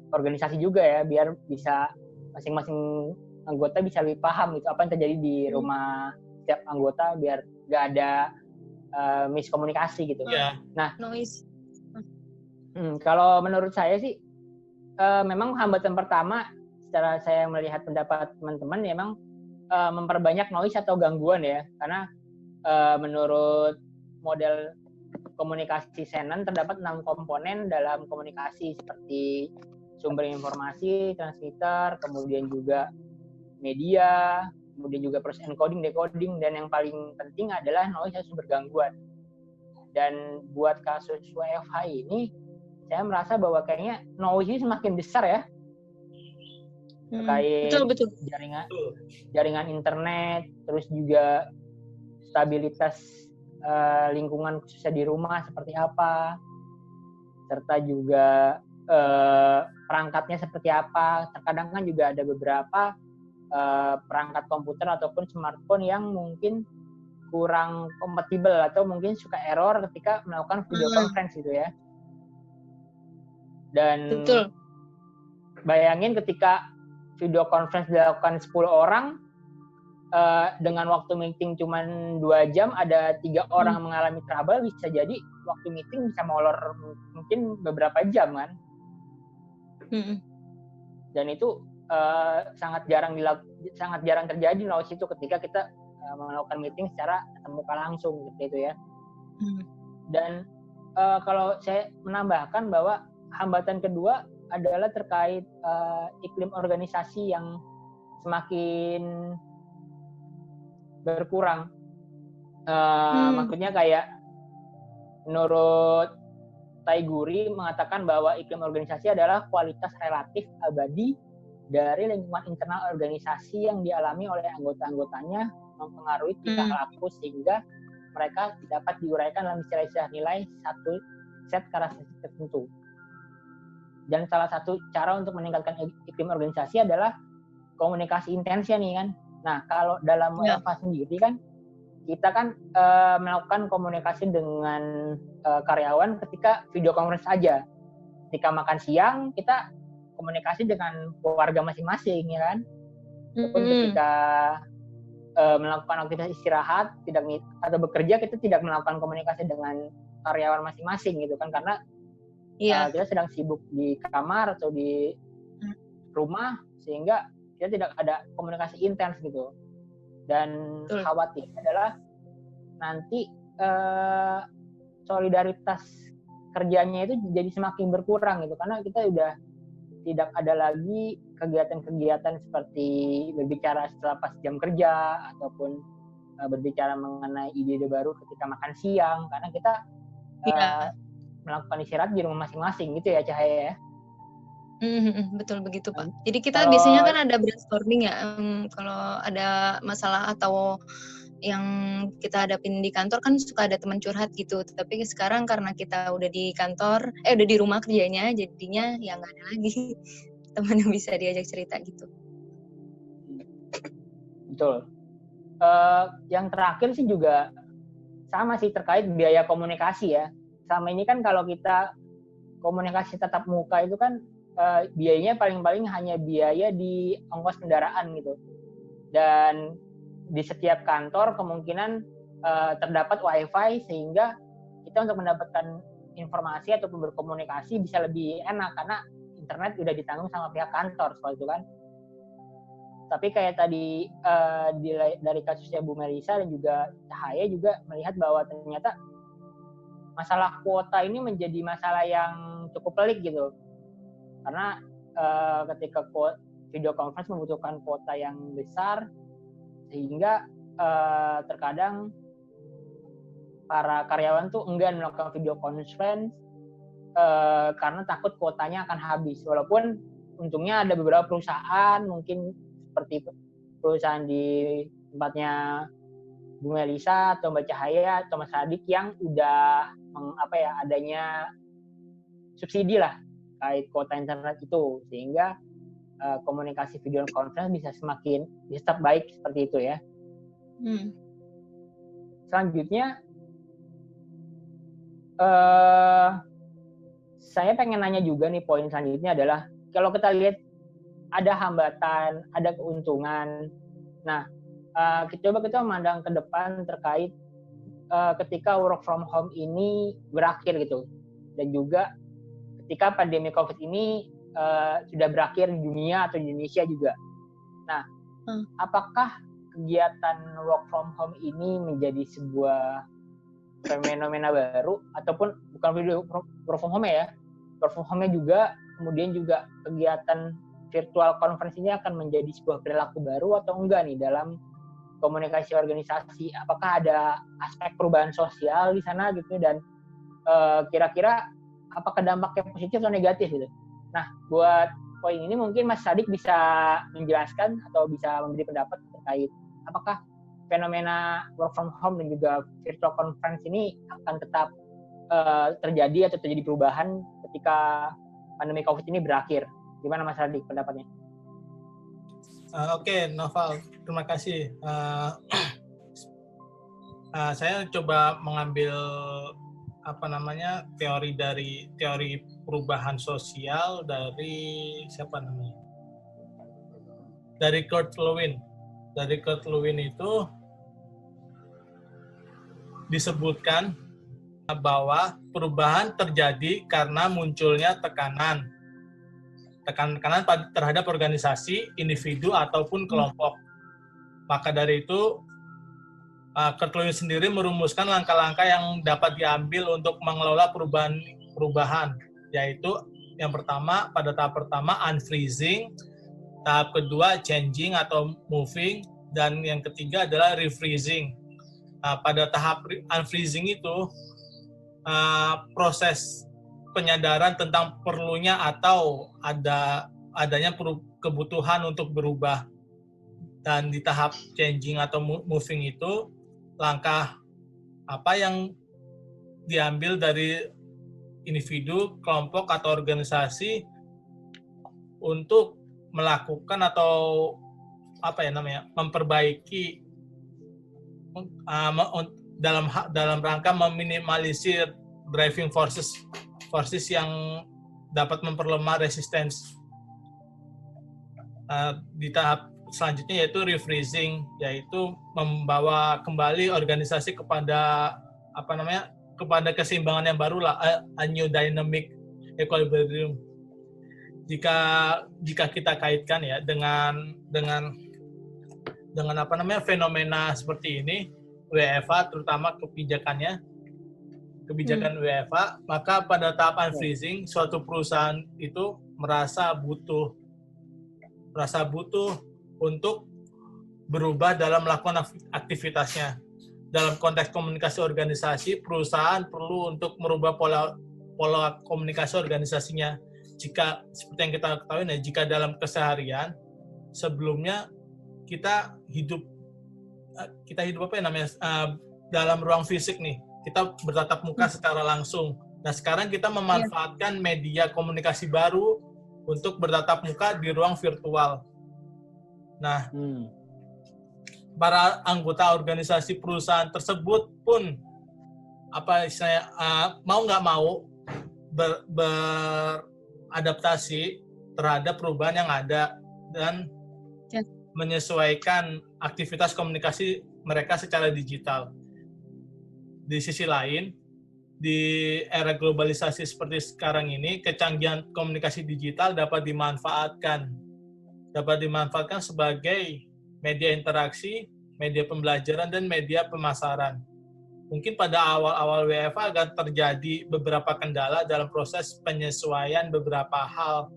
A: organisasi juga ya, biar bisa masing-masing anggota bisa lebih paham gitu apa yang terjadi di rumah setiap anggota, biar nggak ada miskomunikasi gitu. Nah,
B: noise.
A: Kalau menurut saya sih memang hambatan pertama secara saya melihat pendapat teman-teman memang memperbanyak noise atau gangguan ya, karena menurut model komunikasi Shannon terdapat 6 komponen dalam komunikasi seperti sumber informasi, transmitter, kemudian juga media, kemudian juga proses encoding, decoding, dan yang paling penting adalah noise atau sumber gangguan. Dan buat kasus WFH ini, saya merasa bahwa kayaknya noise ini semakin besar ya, terkait
B: betul.
A: jaringan internet, terus juga stabilitas lingkungan khususnya di rumah seperti apa, serta juga perangkatnya seperti apa. Terkadang kan juga ada beberapa perangkat komputer ataupun smartphone yang mungkin kurang kompatibel atau mungkin suka error ketika melakukan video conference gitu ya. Dan bayangin ketika video conference dilakukan 10 orang, dengan waktu meeting cuma 2 jam, ada 3 orang mengalami trouble, bisa jadi waktu meeting bisa molor mungkin beberapa jam kan. Dan itu sangat jarang terjadi di Laos itu ketika kita melakukan meeting secara tatap muka langsung seperti itu ya. Dan kalau saya menambahkan bahwa hambatan kedua adalah terkait iklim organisasi yang semakin berkurang. Maksudnya kayak menurut Taiguri mengatakan bahwa iklim organisasi adalah kualitas relatif abadi dari lingkungan internal organisasi yang dialami oleh anggota-anggotanya mempengaruhi tingkah laku sehingga mereka dapat diuraikan dalam istilah-istilah nilai satu set karakteristik tertentu. Dan salah satu cara untuk meningkatkan iklim organisasi adalah komunikasi intens ya nih kan. Nah, kalau dalam WFH sendiri kan kita kan melakukan komunikasi dengan karyawan ketika video conference saja. Ketika makan siang kita komunikasi dengan keluarga masing-masing ya kan. Ataupun ketika melakukan aktivitas istirahat atau bekerja kita tidak melakukan komunikasi dengan karyawan masing-masing gitu kan, karena kita sedang sibuk di kamar atau di rumah sehingga kita tidak ada komunikasi intens gitu. Dan khawatirnya adalah nanti solidaritas kerjanya itu jadi semakin berkurang gitu, karena kita udah tidak ada lagi kegiatan-kegiatan seperti berbicara setelah pas jam kerja ataupun berbicara mengenai ide-ide baru ketika makan siang, karena kita melakukan istirahat di rumah masing-masing gitu ya Cahaya ya.
B: Betul begitu Pak. Jadi kita biasanya kan ada brainstorming ya, kalau ada masalah atau yang kita hadapin di kantor kan suka ada teman curhat gitu. Tapi sekarang karena kita udah di kantor, udah di rumah kerjanya, jadinya ya nggak ada lagi teman yang bisa diajak cerita gitu.
A: Betul. Yang terakhir sih juga sama sih terkait biaya komunikasi ya. Sama ini kan kalau kita komunikasi tatap muka itu kan biayanya paling-paling hanya biaya di ongkos kendaraan gitu. Dan di setiap kantor kemungkinan terdapat WiFi sehingga kita untuk mendapatkan informasi ataupun berkomunikasi bisa lebih enak karena internet udah ditanggung sama pihak kantor soal itu kan. Tapi kayak tadi dari kasusnya Bu Melisa dan juga Cahaya juga melihat bahwa ternyata masalah kuota ini menjadi masalah yang cukup pelik gitu. Karena ketika video conference membutuhkan kuota yang besar, sehingga terkadang para karyawan tuh enggan melakukan video conference karena takut kuotanya akan habis. Walaupun untungnya ada beberapa perusahaan, mungkin seperti perusahaan di tempatnya Bu Melisa atau Mbak Cahaya atau Mas Adik yang udah adanya subsidi lah kait kuota internet itu, sehingga komunikasi video conference bisa tetap baik seperti itu ya. Selanjutnya saya pengen nanya juga nih, poin selanjutnya adalah kalau kita lihat ada hambatan, ada keuntungan. Nah, kita memandang ke depan terkait ketika work from home ini berakhir gitu, dan juga ketika pandemi COVID ini sudah berakhir di dunia atau di Indonesia juga. Nah, apakah kegiatan work from home ini menjadi sebuah fenomena baru ataupun bukan video work from home ya, work from home juga, kemudian juga kegiatan virtual conference ini akan menjadi sebuah perilaku baru atau enggak nih dalam komunikasi organisasi? Apakah ada aspek perubahan sosial di sana gitu, dan kira-kira apakah dampaknya positif atau negatif gitu? Nah, buat poin ini mungkin Mas Sadik bisa menjelaskan atau bisa memberi pendapat terkait apakah fenomena work from home dan juga virtual conference ini akan tetap terjadi atau terjadi perubahan ketika pandemi COVID ini berakhir. Gimana Mas Sadik pendapatnya?
D: Oke, Noval, terima kasih. Saya coba mengambil teori perubahan sosial dari siapa namanya? Dari Kurt Lewin. Dari Kurt Lewin itu disebutkan bahwa perubahan terjadi karena munculnya tekanan tekanan terhadap organisasi, individu ataupun kelompok. Maka dari itu Kurt Lewin sendiri merumuskan langkah-langkah yang dapat diambil untuk mengelola perubahan, yaitu yang pertama, pada tahap pertama unfreezing, tahap kedua changing atau moving, dan yang ketiga adalah refreezing. Pada tahap unfreezing itu proses penyadaran tentang perlunya atau adanya kebutuhan untuk berubah. Dan di tahap changing atau moving itu langkah apa yang diambil dari individu, kelompok atau organisasi untuk melakukan atau memperbaiki dalam rangka meminimalisir driving forces yang dapat memperlemah resistensi. Di tahap selanjutnya yaitu refreezing, yaitu membawa kembali organisasi kepada keseimbangan yang baru lah, a new dynamic equilibrium. Jika kita kaitkan ya dengan fenomena seperti ini, WFA terutama kebijakan WFA, maka pada tahap unfreezing suatu perusahaan itu merasa butuh untuk berubah dalam melakukan aktivitasnya. Dalam konteks komunikasi organisasi, perusahaan perlu untuk merubah pola komunikasi organisasinya. Jika seperti yang kita ketahui, jika dalam keseharian sebelumnya kita hidup dalam ruang fisik nih, kita bertatap muka secara langsung. Nah, sekarang kita memanfaatkan media komunikasi baru untuk bertatap muka di ruang virtual. Nah, para anggota organisasi perusahaan tersebut pun mau nggak mau beradaptasi terhadap perubahan yang ada dan menyesuaikan aktivitas komunikasi mereka secara digital. Di sisi lain, di era globalisasi seperti sekarang ini, kecanggihan komunikasi digital dapat dimanfaatkan sebagai media interaksi, media pembelajaran, dan media pemasaran. Mungkin pada awal-awal WFA akan terjadi beberapa kendala dalam proses penyesuaian beberapa hal.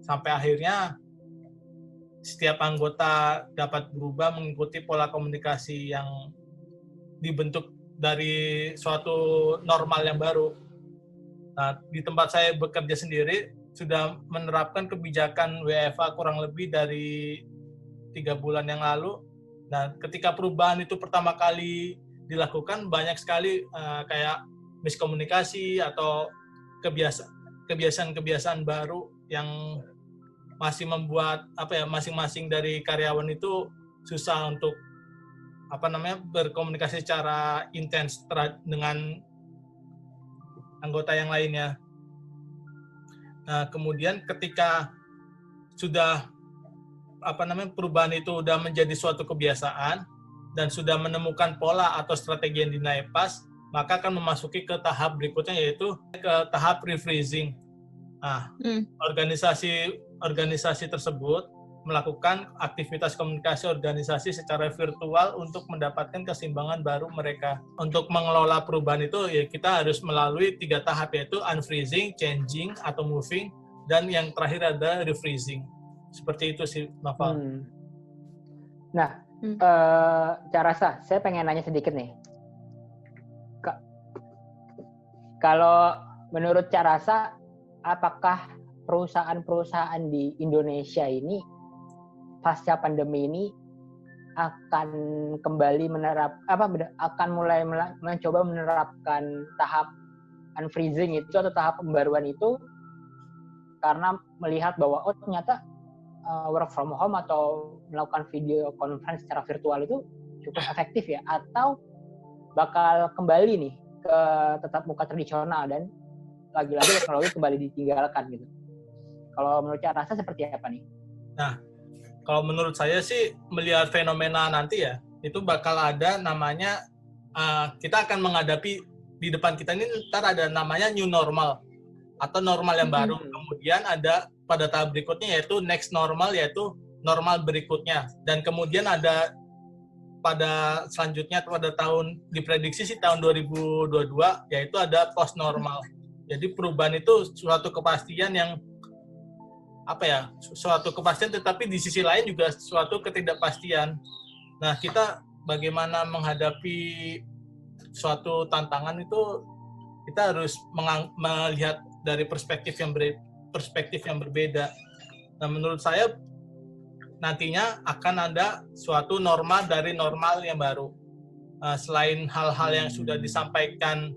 D: Sampai akhirnya setiap anggota dapat berubah mengikuti pola komunikasi yang dibentuk dari suatu normal yang baru. Nah, di tempat saya bekerja sendiri, sudah menerapkan kebijakan WFA kurang lebih dari 3 bulan yang lalu. Nah, ketika perubahan itu pertama kali dilakukan, banyak sekali kayak miskomunikasi atau kebiasaan-kebiasaan baru yang masih membuat masing-masing dari karyawan itu susah untuk berkomunikasi secara intens dengan anggota yang lainnya. Nah, kemudian ketika sudah perubahan itu sudah menjadi suatu kebiasaan dan sudah menemukan pola atau strategi yang dinilai pas, maka akan memasuki ke tahap berikutnya, yaitu ke tahap refreezing. Nah, organisasi tersebut melakukan aktivitas komunikasi organisasi secara virtual untuk mendapatkan keseimbangan baru mereka. Untuk mengelola perubahan itu, ya kita harus melalui 3 tahap, yaitu unfreezing, changing atau moving, dan yang terakhir ada refreezing. Seperti itu sih, Noval.
A: Nah, Cak Rasa, saya pengen nanya sedikit nih. Kalau menurut Cak Rasa, apakah perusahaan-perusahaan di Indonesia ini pasca pandemi ini akan kembali akan mulai mencoba menerapkan tahap unfreezing itu atau tahap pembaruan itu karena melihat bahwa ternyata work from home atau melakukan video conference secara virtual itu cukup efektif ya, atau bakal kembali nih ke tetap muka tradisional dan lagi-lagi teknologi kembali ditinggalkan gitu. Kalau menurut Cak Rasa seperti apa nih?
D: Nah, kalau menurut saya sih melihat fenomena nanti ya, itu bakal ada namanya, kita akan menghadapi di depan kita ini ntar ada namanya new normal atau normal yang baru. Kemudian ada pada tahap berikutnya, yaitu next normal, yaitu normal berikutnya. Dan kemudian ada pada selanjutnya pada tahun, diprediksi sih tahun 2022, yaitu ada post normal. Jadi perubahan itu suatu kepastian yang suatu kepastian, tetapi di sisi lain juga suatu ketidakpastian. Nah, kita bagaimana menghadapi suatu tantangan itu, kita harus melihat dari perspektif yang berbeda. Nah, menurut saya nantinya akan ada suatu norma dari normal yang baru. Selain hal-hal yang sudah disampaikan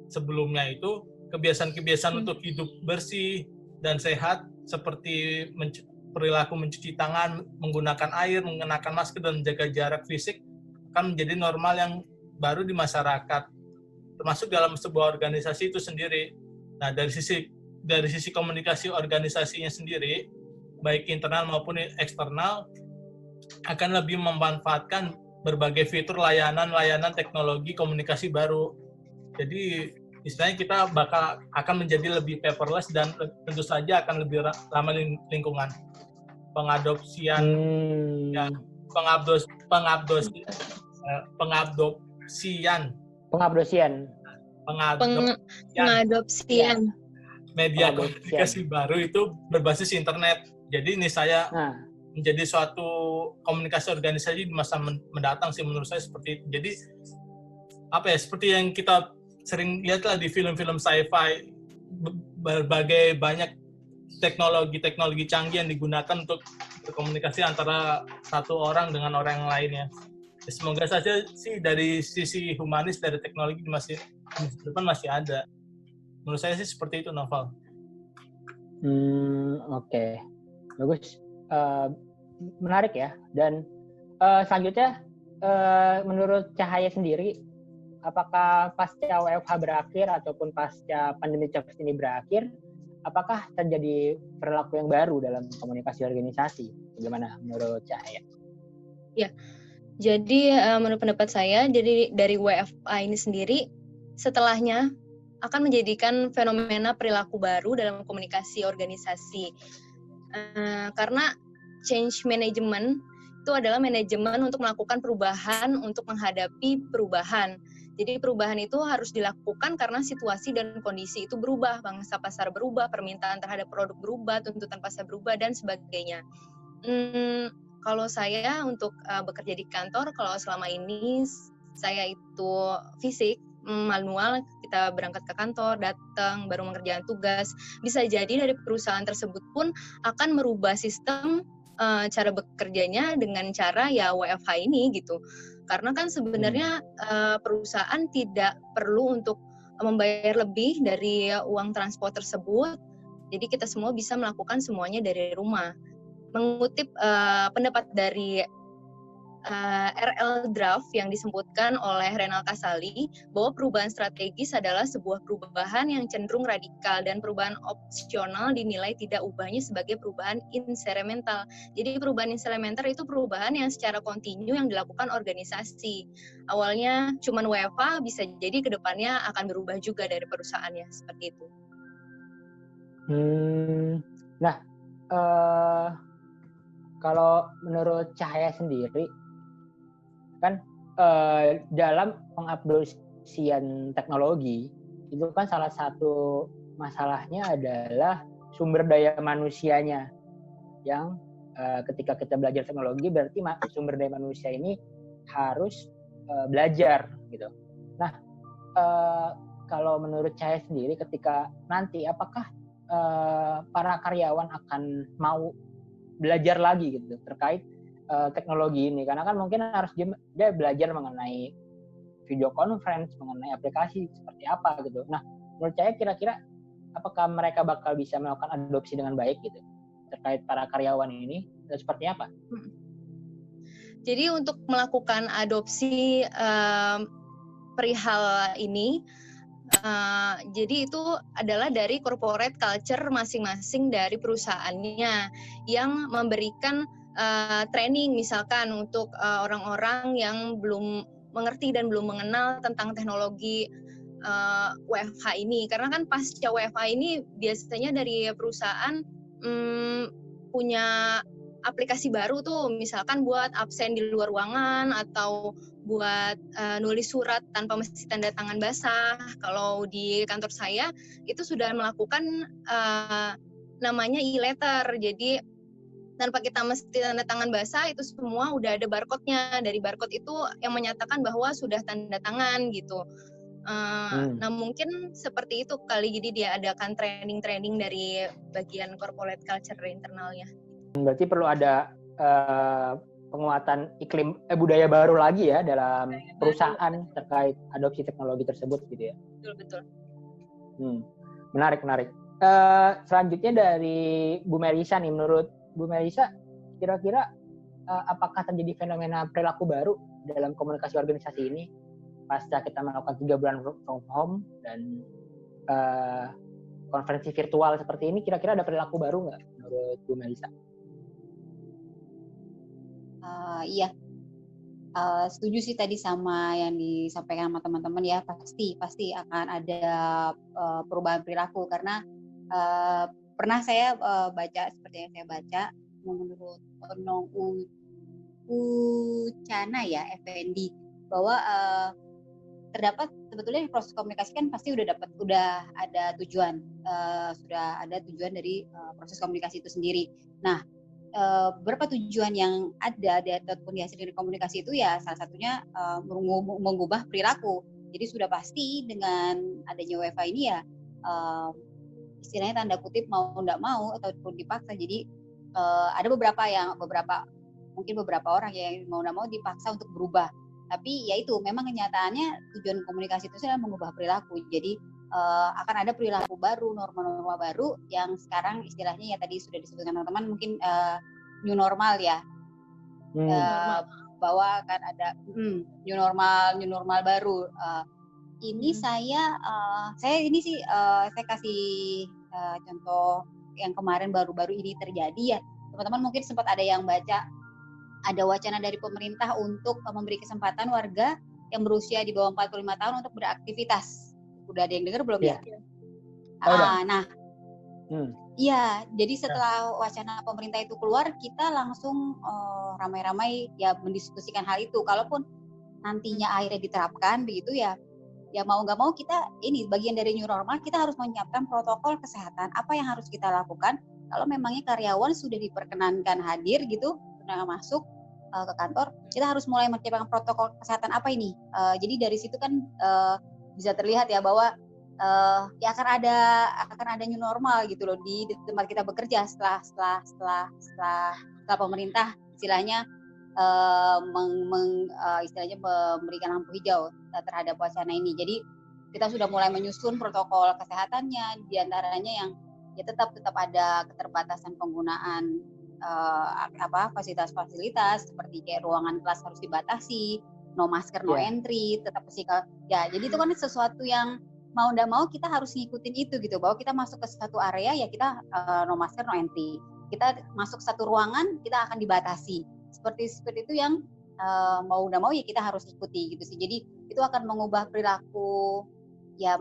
D: sebelumnya itu, kebiasaan-kebiasaan untuk hidup bersih dan sehat seperti perilaku mencuci tangan, menggunakan air, mengenakan masker, dan menjaga jarak fisik akan menjadi normal yang baru di masyarakat, termasuk dalam sebuah organisasi itu sendiri. Nah, dari sisi komunikasi organisasinya sendiri, baik internal maupun eksternal, akan lebih memanfaatkan berbagai fitur layanan teknologi komunikasi baru. Jadi istilahnya kita akan menjadi lebih paperless dan tentu saja akan lebih ramah lingkungan. Pengadopsian media komunikasi baru itu berbasis internet. Jadi ini saya menjadi suatu komunikasi organisasi di masa mendatang sih, menurut saya seperti itu. Jadi seperti yang kita sering lihatlah di film-film sci-fi, berbagai banyak teknologi canggih yang digunakan untuk berkomunikasi antara satu orang dengan orang yang lainnya. Semoga saja sih dari sisi humanis dari teknologi masih depan masih ada. Menurut saya sih seperti itu, Noval.
A: Oke. Bagus. Menarik ya. Dan selanjutnya menurut Cahaya sendiri, apakah pasca WFH berakhir ataupun pasca pandemi COVID ini berakhir, apakah terjadi perilaku yang baru dalam komunikasi organisasi? Bagaimana menurut Cahaya?
B: Ya, jadi menurut pendapat saya, jadi dari WFH ini sendiri, setelahnya akan menjadikan fenomena perilaku baru dalam komunikasi organisasi. Karena change management itu adalah manajemen untuk melakukan perubahan untuk menghadapi perubahan. Jadi perubahan itu harus dilakukan karena situasi dan kondisi itu berubah, bangsa pasar berubah, permintaan terhadap produk berubah, tuntutan pasar berubah, dan sebagainya. Kalau saya untuk bekerja di kantor, kalau selama ini saya itu fisik, manual, kita berangkat ke kantor, datang, baru mengerjakan tugas. Bisa jadi dari perusahaan tersebut pun akan merubah sistem cara bekerjanya dengan cara ya WFH ini gitu. Karena kan sebenarnya perusahaan tidak perlu untuk membayar lebih dari uang transport tersebut. Jadi kita semua bisa melakukan semuanya dari rumah. Mengutip pendapat dari RL Draft yang disebutkan oleh Renal Kasali, bahwa perubahan strategis adalah sebuah perubahan yang cenderung radikal dan perubahan opsional dinilai tidak ubahnya sebagai perubahan instrumental. Jadi perubahan instrumental itu perubahan yang secara kontinu yang dilakukan organisasi. Awalnya cuman WFH, bisa jadi kedepannya akan berubah juga dari perusahaannya, seperti itu.
A: Nah, kalau menurut Cahaya sendiri, kan dalam pengupdosian teknologi itu kan salah satu masalahnya adalah sumber daya manusianya, yang ketika kita belajar teknologi berarti sumber daya manusia ini harus belajar gitu. Nah, kalau menurut Cahaya sendiri, ketika nanti apakah para karyawan akan mau belajar lagi gitu terkait teknologi ini, karena kan mungkin harus dia belajar mengenai video conference, mengenai aplikasi seperti apa gitu. Nah, menurut saya kira-kira apakah mereka bakal bisa melakukan adopsi dengan baik gitu terkait para karyawan ini, dan seperti apa?
B: Jadi untuk melakukan adopsi perihal ini, jadi itu adalah dari corporate culture masing-masing dari perusahaannya yang memberikan training misalkan untuk orang-orang yang belum mengerti dan belum mengenal tentang teknologi WFH ini. Karena kan pasca WFH ini biasanya dari perusahaan punya aplikasi baru tuh, misalkan buat absen di luar ruangan atau buat nulis surat tanpa mesti tanda tangan basah. Kalau di kantor saya itu sudah melakukan namanya e-letter, jadi tanpa kita mesti tanda tangan basah, itu semua udah ada barcode-nya. Dari barcode itu yang menyatakan bahwa sudah tanda tangan gitu. Nah mungkin seperti itu kali, jadi dia adakan training dari bagian corporate culture internalnya.
A: Berarti perlu ada penguatan budaya baru lagi ya dalam perusahaan terkait adopsi teknologi tersebut gitu ya.
B: Betul.
A: Menarik. Selanjutnya dari Bu Melisa nih, menurut Bu Melisa kira-kira apakah terjadi fenomena perilaku baru dalam komunikasi organisasi ini pasca kita melakukan 3 bulan work from home dan konferensi virtual seperti ini, kira-kira ada perilaku baru nggak menurut Bu Melisa?
C: Iya, setuju sih tadi sama yang disampaikan sama teman-teman ya, pasti akan ada perubahan perilaku karena pernah saya baca seperti yang saya baca menurut Onong Ucana ya Effendi bahwa terdapat sebetulnya proses komunikasi kan pasti udah ada tujuan, sudah ada tujuan dari proses komunikasi itu sendiri. Nah, beberapa tujuan yang ada ataupun dihasilkan dari komunikasi itu ya salah satunya mengubah perilaku. Jadi sudah pasti dengan adanya WiFi ini ya istilahnya tanda kutip mau nggak mau ataupun dipaksa. Jadi ada beberapa orang yang mau nggak mau dipaksa untuk berubah. Tapi ya itu memang kenyataannya tujuan komunikasi itu adalah mengubah perilaku. Jadi akan ada perilaku baru, norma-norma baru yang sekarang istilahnya ya tadi sudah disebutkan teman-teman mungkin new normal ya. Bahwa akan ada new normal baru. Ini saya kasih contoh yang kemarin baru-baru ini terjadi ya. Teman-teman mungkin sempat ada yang baca ada wacana dari pemerintah untuk memberi kesempatan warga yang berusia di bawah 45 tahun untuk beraktivitas. Udah ada yang dengar belum ya? Iya, jadi setelah wacana pemerintah itu keluar, kita langsung ramai-ramai ya mendiskusikan hal itu. Kalaupun nantinya akhirnya diterapkan begitu ya mau nggak mau kita ini bagian dari new normal, kita harus menyiapkan protokol kesehatan. Apa yang harus kita lakukan kalau memangnya karyawan sudah diperkenankan hadir gitu, pernah masuk ke kantor, kita harus mulai menyiapkan protokol kesehatan apa ini. Jadi dari situ kan bisa terlihat ya bahwa ya akan ada new normal gitu loh di tempat kita bekerja setelah pemerintah istilahnya istilahnya memberikan lampu hijau terhadap wacana ini. Jadi kita sudah mulai menyusun protokol kesehatannya, diantaranya yang ya tetap ada keterbatasan penggunaan fasilitas seperti kayak ruangan kelas harus dibatasi, no masker, no entry, tetap physical. Ya, jadi itu kan sesuatu yang mau nggak mau kita harus ngikutin itu gitu, bahwa kita masuk ke satu area ya kita no masker, no entry. Kita masuk satu ruangan kita akan dibatasi. Seperti itu yang mau nggak mau ya kita harus ikuti gitu sih. Jadi itu akan mengubah perilaku ya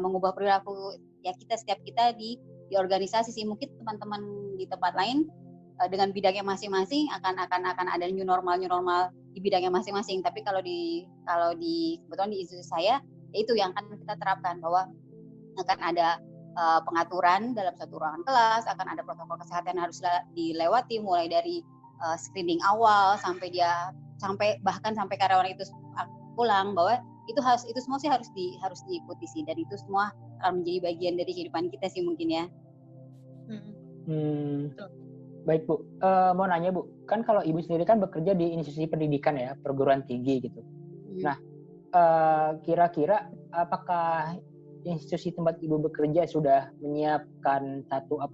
C: setiap kita di organisasi sih. Mungkin teman-teman di tempat lain dengan bidangnya masing-masing akan ada new normal di bidangnya masing-masing. Tapi kalau di kebetulan di institusi saya ya itu yang akan kita terapkan, bahwa akan ada pengaturan dalam satu ruangan kelas, akan ada protokol kesehatan yang harus dilewati mulai dari screening awal sampai bahkan sampai karyawan itu pulang, bahwa itu semua sih harus diikuti sih, dan itu semua akan menjadi bagian dari kehidupan kita sih mungkin ya.
A: Baik Bu, mau nanya Bu, kan kalau Ibu sendiri kan bekerja di institusi pendidikan ya, perguruan tinggi gitu. Nah, kira-kira apakah institusi tempat Ibu bekerja sudah menyiapkan satu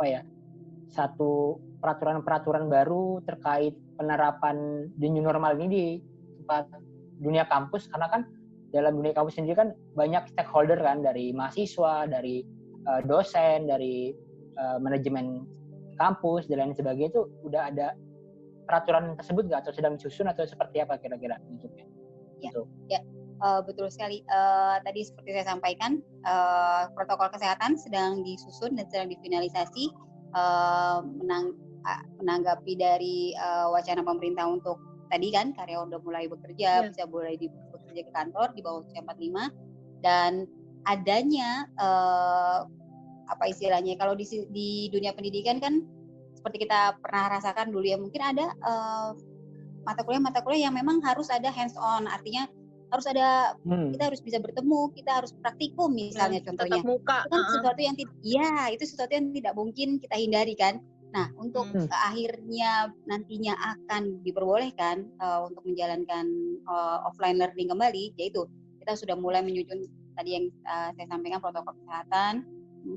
A: peraturan-peraturan baru terkait penerapan the new normal ini di tempat dunia kampus? Karena kan dalam dunia kampus sendiri kan banyak stakeholder kan, dari mahasiswa, dari dosen, dari manajemen kampus dan lain sebagainya. Itu udah ada peraturan tersebut nggak, atau sedang disusun, atau seperti apa kira-kira bentuknya?
C: Betul sekali. Tadi seperti saya sampaikan, protokol kesehatan sedang disusun dan sedang difinalisasi. menanggapi dari wacana pemerintah untuk tadi kan karyawan udah mulai bekerja, bisa mulai bekerja ke kantor di bawah usia 45, dan adanya apa istilahnya, kalau di dunia pendidikan kan seperti kita pernah rasakan dulu ya, mungkin ada mata kuliah yang memang harus ada hands on, artinya harus ada kita harus bisa bertemu, kita harus praktikum misalnya contohnya.
B: Tatap muka.
C: Itu kan sesuatu yang itu sesuatu yang tidak mungkin kita hindari kan. Nah, untuk akhirnya nantinya akan diperbolehkan untuk menjalankan offline learning kembali, yaitu kita sudah mulai menyusun tadi yang saya sampaikan protokol kesehatan,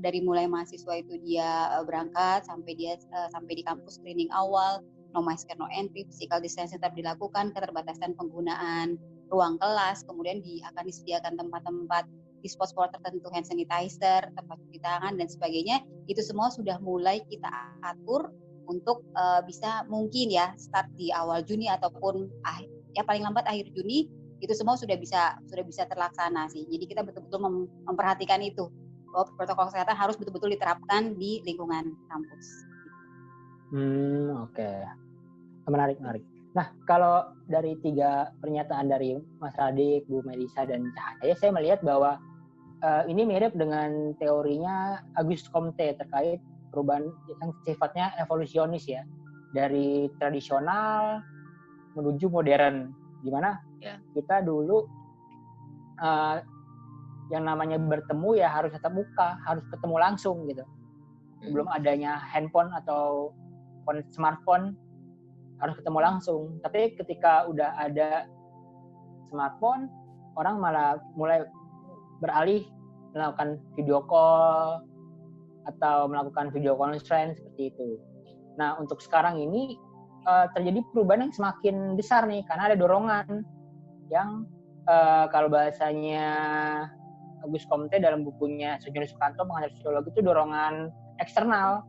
C: dari mulai mahasiswa itu dia berangkat sampai dia sampai di kampus screening awal, no masker, no entry, physical distancing tetap dilakukan, keterbatasan penggunaan ruang kelas, kemudian akan disediakan tempat-tempat di spot-spot tertentu, hand sanitizer, tempat cuci tangan dan sebagainya. Itu semua sudah mulai kita atur untuk bisa mungkin ya start di awal Juni ataupun ya paling lambat akhir Juni, itu semua sudah bisa terlaksana sih. Jadi kita betul-betul memperhatikan itu, bahwa protokol kesehatan harus betul-betul diterapkan di lingkungan kampus.
A: Oke. Menarik. Nah, kalau dari 3 pernyataan dari Mas Radik, Bu Melisa, dan Cahaya, saya melihat bahwa ini mirip dengan teorinya Auguste Comte terkait perubahan yang sifatnya evolusionis ya, dari tradisional menuju modern, di mana kita dulu yang namanya bertemu ya harus tatap muka, harus ketemu langsung gitu. Sebelum adanya handphone atau smartphone harus ketemu langsung. Tapi ketika udah ada smartphone, orang malah mulai beralih melakukan video call atau melakukan video conference seperti itu. Nah, untuk sekarang ini terjadi perubahan yang semakin besar nih, karena ada dorongan yang kalau bahasanya Auguste Comte dalam bukunya Sujoni Sukanto mengenai sosiologi itu dorongan eksternal.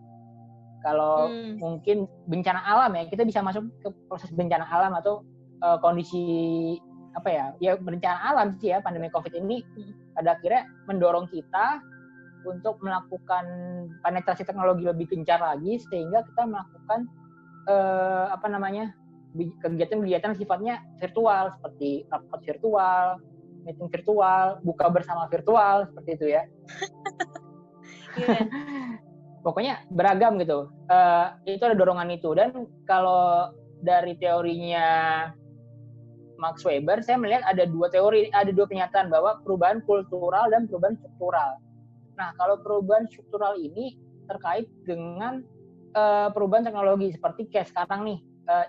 A: Kalau mungkin bencana alam ya, kita bisa masuk ke proses bencana alam atau kondisi apa ya bencana alam sih ya, pandemi COVID ini pada akhirnya mendorong kita untuk melakukan penetrasi teknologi lebih gencar lagi, sehingga kita melakukan kegiatan-kegiatan sifatnya virtual, seperti rapat virtual, meeting virtual, buka bersama virtual, seperti itu ya. Pokoknya beragam gitu. Itu ada dorongan itu. Dan kalau dari teorinya Max Weber, saya melihat ada 2 teori, ada 2 pernyataan bahwa perubahan kultural dan perubahan struktural. Nah, kalau perubahan struktural ini terkait dengan perubahan teknologi seperti kayak sekarang nih,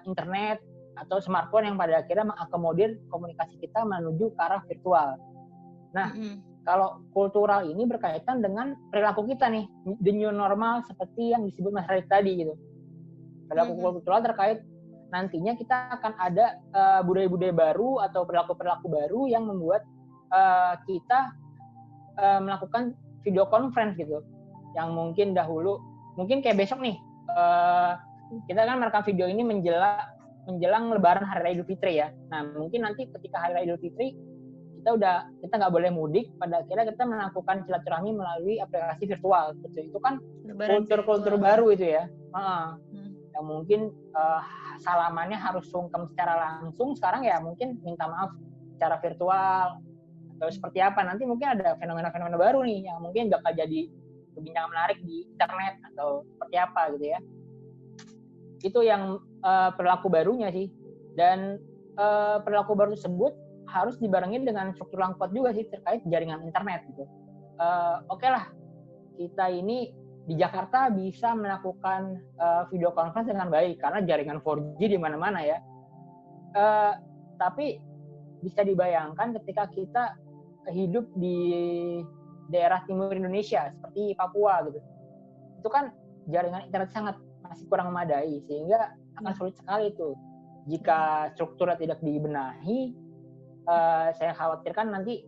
A: internet atau smartphone yang pada akhirnya mengakomodir komunikasi kita menuju ke arah virtual. Nah, kalau kultural ini berkaitan dengan perilaku kita nih, the new normal seperti yang disebut Mas Radik tadi gitu. Perilaku kultural terkait nantinya kita akan ada budaya-budaya baru atau perilaku-perilaku baru yang membuat kita melakukan video conference gitu. Yang mungkin dahulu, mungkin kayak besok nih, kita kan merekam video ini menjelang Lebaran Hari Raya Idul Fitri ya. Nah, mungkin nanti ketika Hari Raya Idul Fitri kita nggak boleh mudik, pada akhirnya kita melakukan silaturahmi melalui aplikasi virtual. Itu kan kultur baru itu ya. Yang mungkin salamannya harus sungkem secara langsung, sekarang ya mungkin minta maaf secara virtual atau seperti apa. Nanti mungkin ada fenomena-fenomena baru nih yang mungkin bakal jadi perbincangan menarik di internet atau seperti apa gitu ya. Itu yang perilaku barunya sih. Dan perilaku baru tersebut harus dibarengin dengan struktur yang kuat juga sih terkait jaringan internet gitu. Oke lah, kita ini di Jakarta bisa melakukan video conference dengan baik karena jaringan 4G di mana-mana ya. Tapi bisa dibayangkan ketika kita hidup di daerah timur Indonesia seperti Papua gitu. Itu kan jaringan internet masih kurang memadai, sehingga akan sulit sekali itu. Jika strukturnya tidak dibenahi, saya khawatirkan nanti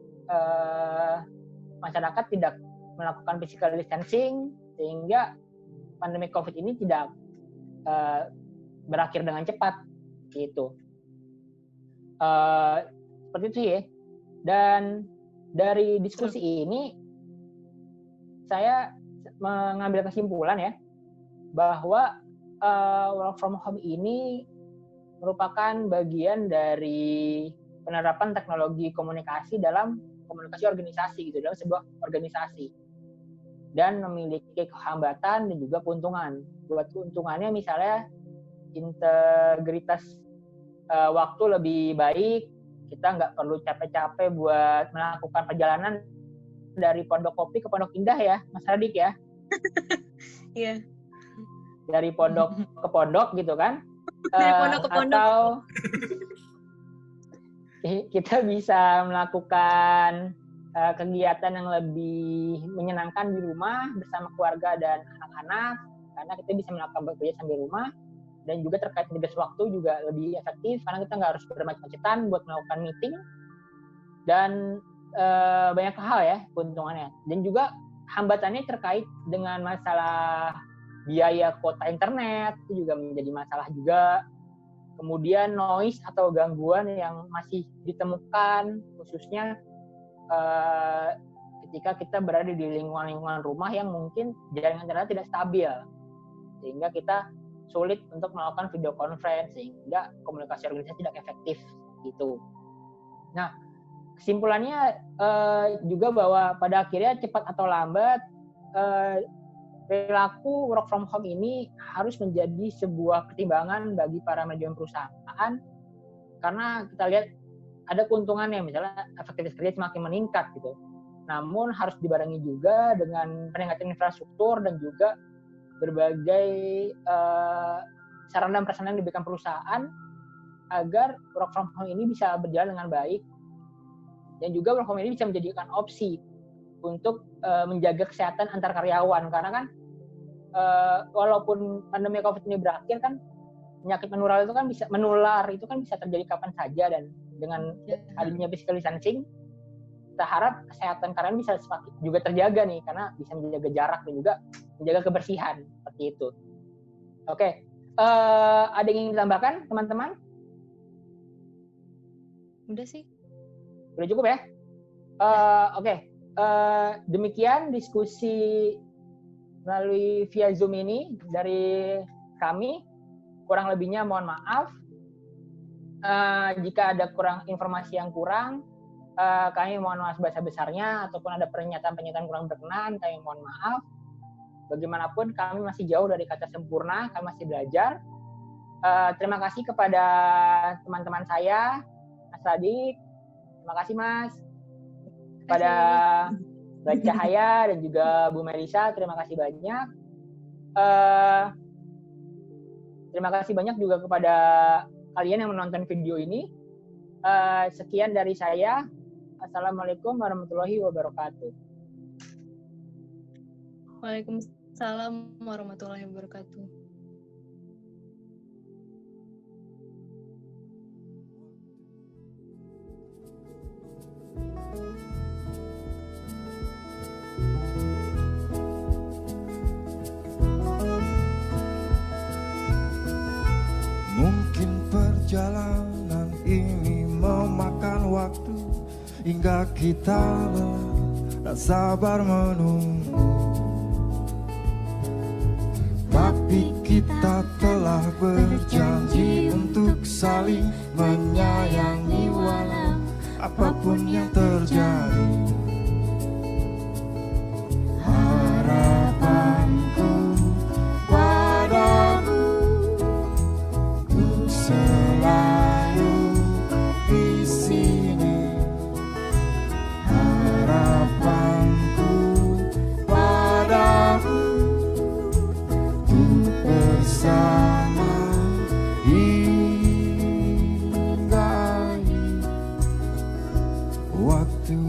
A: masyarakat tidak melakukan physical distancing, sehingga pandemi COVID ini tidak berakhir dengan cepat gitu. Seperti itu ya. Dan dari diskusi ini saya mengambil kesimpulan ya, bahwa work from home ini merupakan bagian dari penerapan teknologi komunikasi dalam komunikasi organisasi gitu, dalam sebuah organisasi, dan memiliki hambatan dan juga keuntungan. Buat keuntungannya misalnya integritas waktu lebih baik, kita nggak perlu capek-capek buat melakukan perjalanan dari Pondok Kopi ke Pondok Indah ya, Mas Radik ya.
B: Iya.
A: Dari pondok ke pondok gitu kan.
B: Dari pondok ke pondok.
A: Atau kita bisa melakukan kegiatan yang lebih menyenangkan di rumah bersama keluarga dan anak-anak, karena kita bisa melakukan bekerja sambil rumah, dan juga terkait tugas waktu juga lebih efektif karena kita nggak harus bermacet-macetan buat melakukan meeting, dan banyak hal ya keuntungannya. Dan juga hambatannya terkait dengan masalah biaya kuota internet itu juga menjadi masalah juga. Kemudian noise atau gangguan yang masih ditemukan khususnya ketika kita berada di lingkungan rumah yang mungkin jaringan internet tidak stabil, sehingga kita sulit untuk melakukan video conference, sehingga komunikasi organisasi tidak efektif gitu. Nah, kesimpulannya juga bahwa pada akhirnya cepat atau lambat perilaku work from home ini harus menjadi sebuah pertimbangan bagi para manajemen perusahaan, karena kita lihat ada keuntungannya, misalnya efektivitas kerja semakin meningkat gitu. Namun harus dibarengi juga dengan peningkatan infrastruktur dan juga berbagai sarana dan prasarana yang diberikan perusahaan agar work from home ini bisa berjalan dengan baik, dan juga work from home ini bisa menjadikan opsi untuk menjaga kesehatan antar karyawan, karena kan walaupun pandemi COVID ini berakhir kan penyakit menular itu kan bisa terjadi kapan saja, dan dengan adanya physical distancing kita harap kesehatan karyawan bisa juga terjaga nih, karena bisa menjaga jarak dan juga menjaga kebersihan seperti itu. Oke, ada yang ingin ditambahkan teman-teman?
B: Udah sih.
A: Udah cukup ya? Oke. Demikian diskusi melalui via Zoom ini dari kami. Kurang lebihnya mohon maaf. Jika ada informasi yang kurang, kami mohon maaf sebesar-besarnya, ataupun ada pernyataan-pernyataan kurang berkenan, kami mohon maaf. Bagaimanapun kami masih jauh dari kata sempurna, kami masih belajar. Terima kasih kepada teman-teman saya, Mas Radik. Terima kasih Mas. Kepada Mbak Cahaya dan juga Bu Melisa, terima kasih banyak. Terima kasih banyak juga kepada kalian yang menonton video ini. Sekian dari saya. Assalamualaikum warahmatullahi wabarakatuh.
B: Waalaikumsalam warahmatullahi wabarakatuh.
E: Mungkin perjalanan ini memakan waktu hingga kita tak sabar menunggu, tapi kita telah berjanji untuk saling menyayangi walau apapun yang terjadi. Harapanku padamu, ku selalu di sini. Harapanku padamu, ku bersama hingga waktu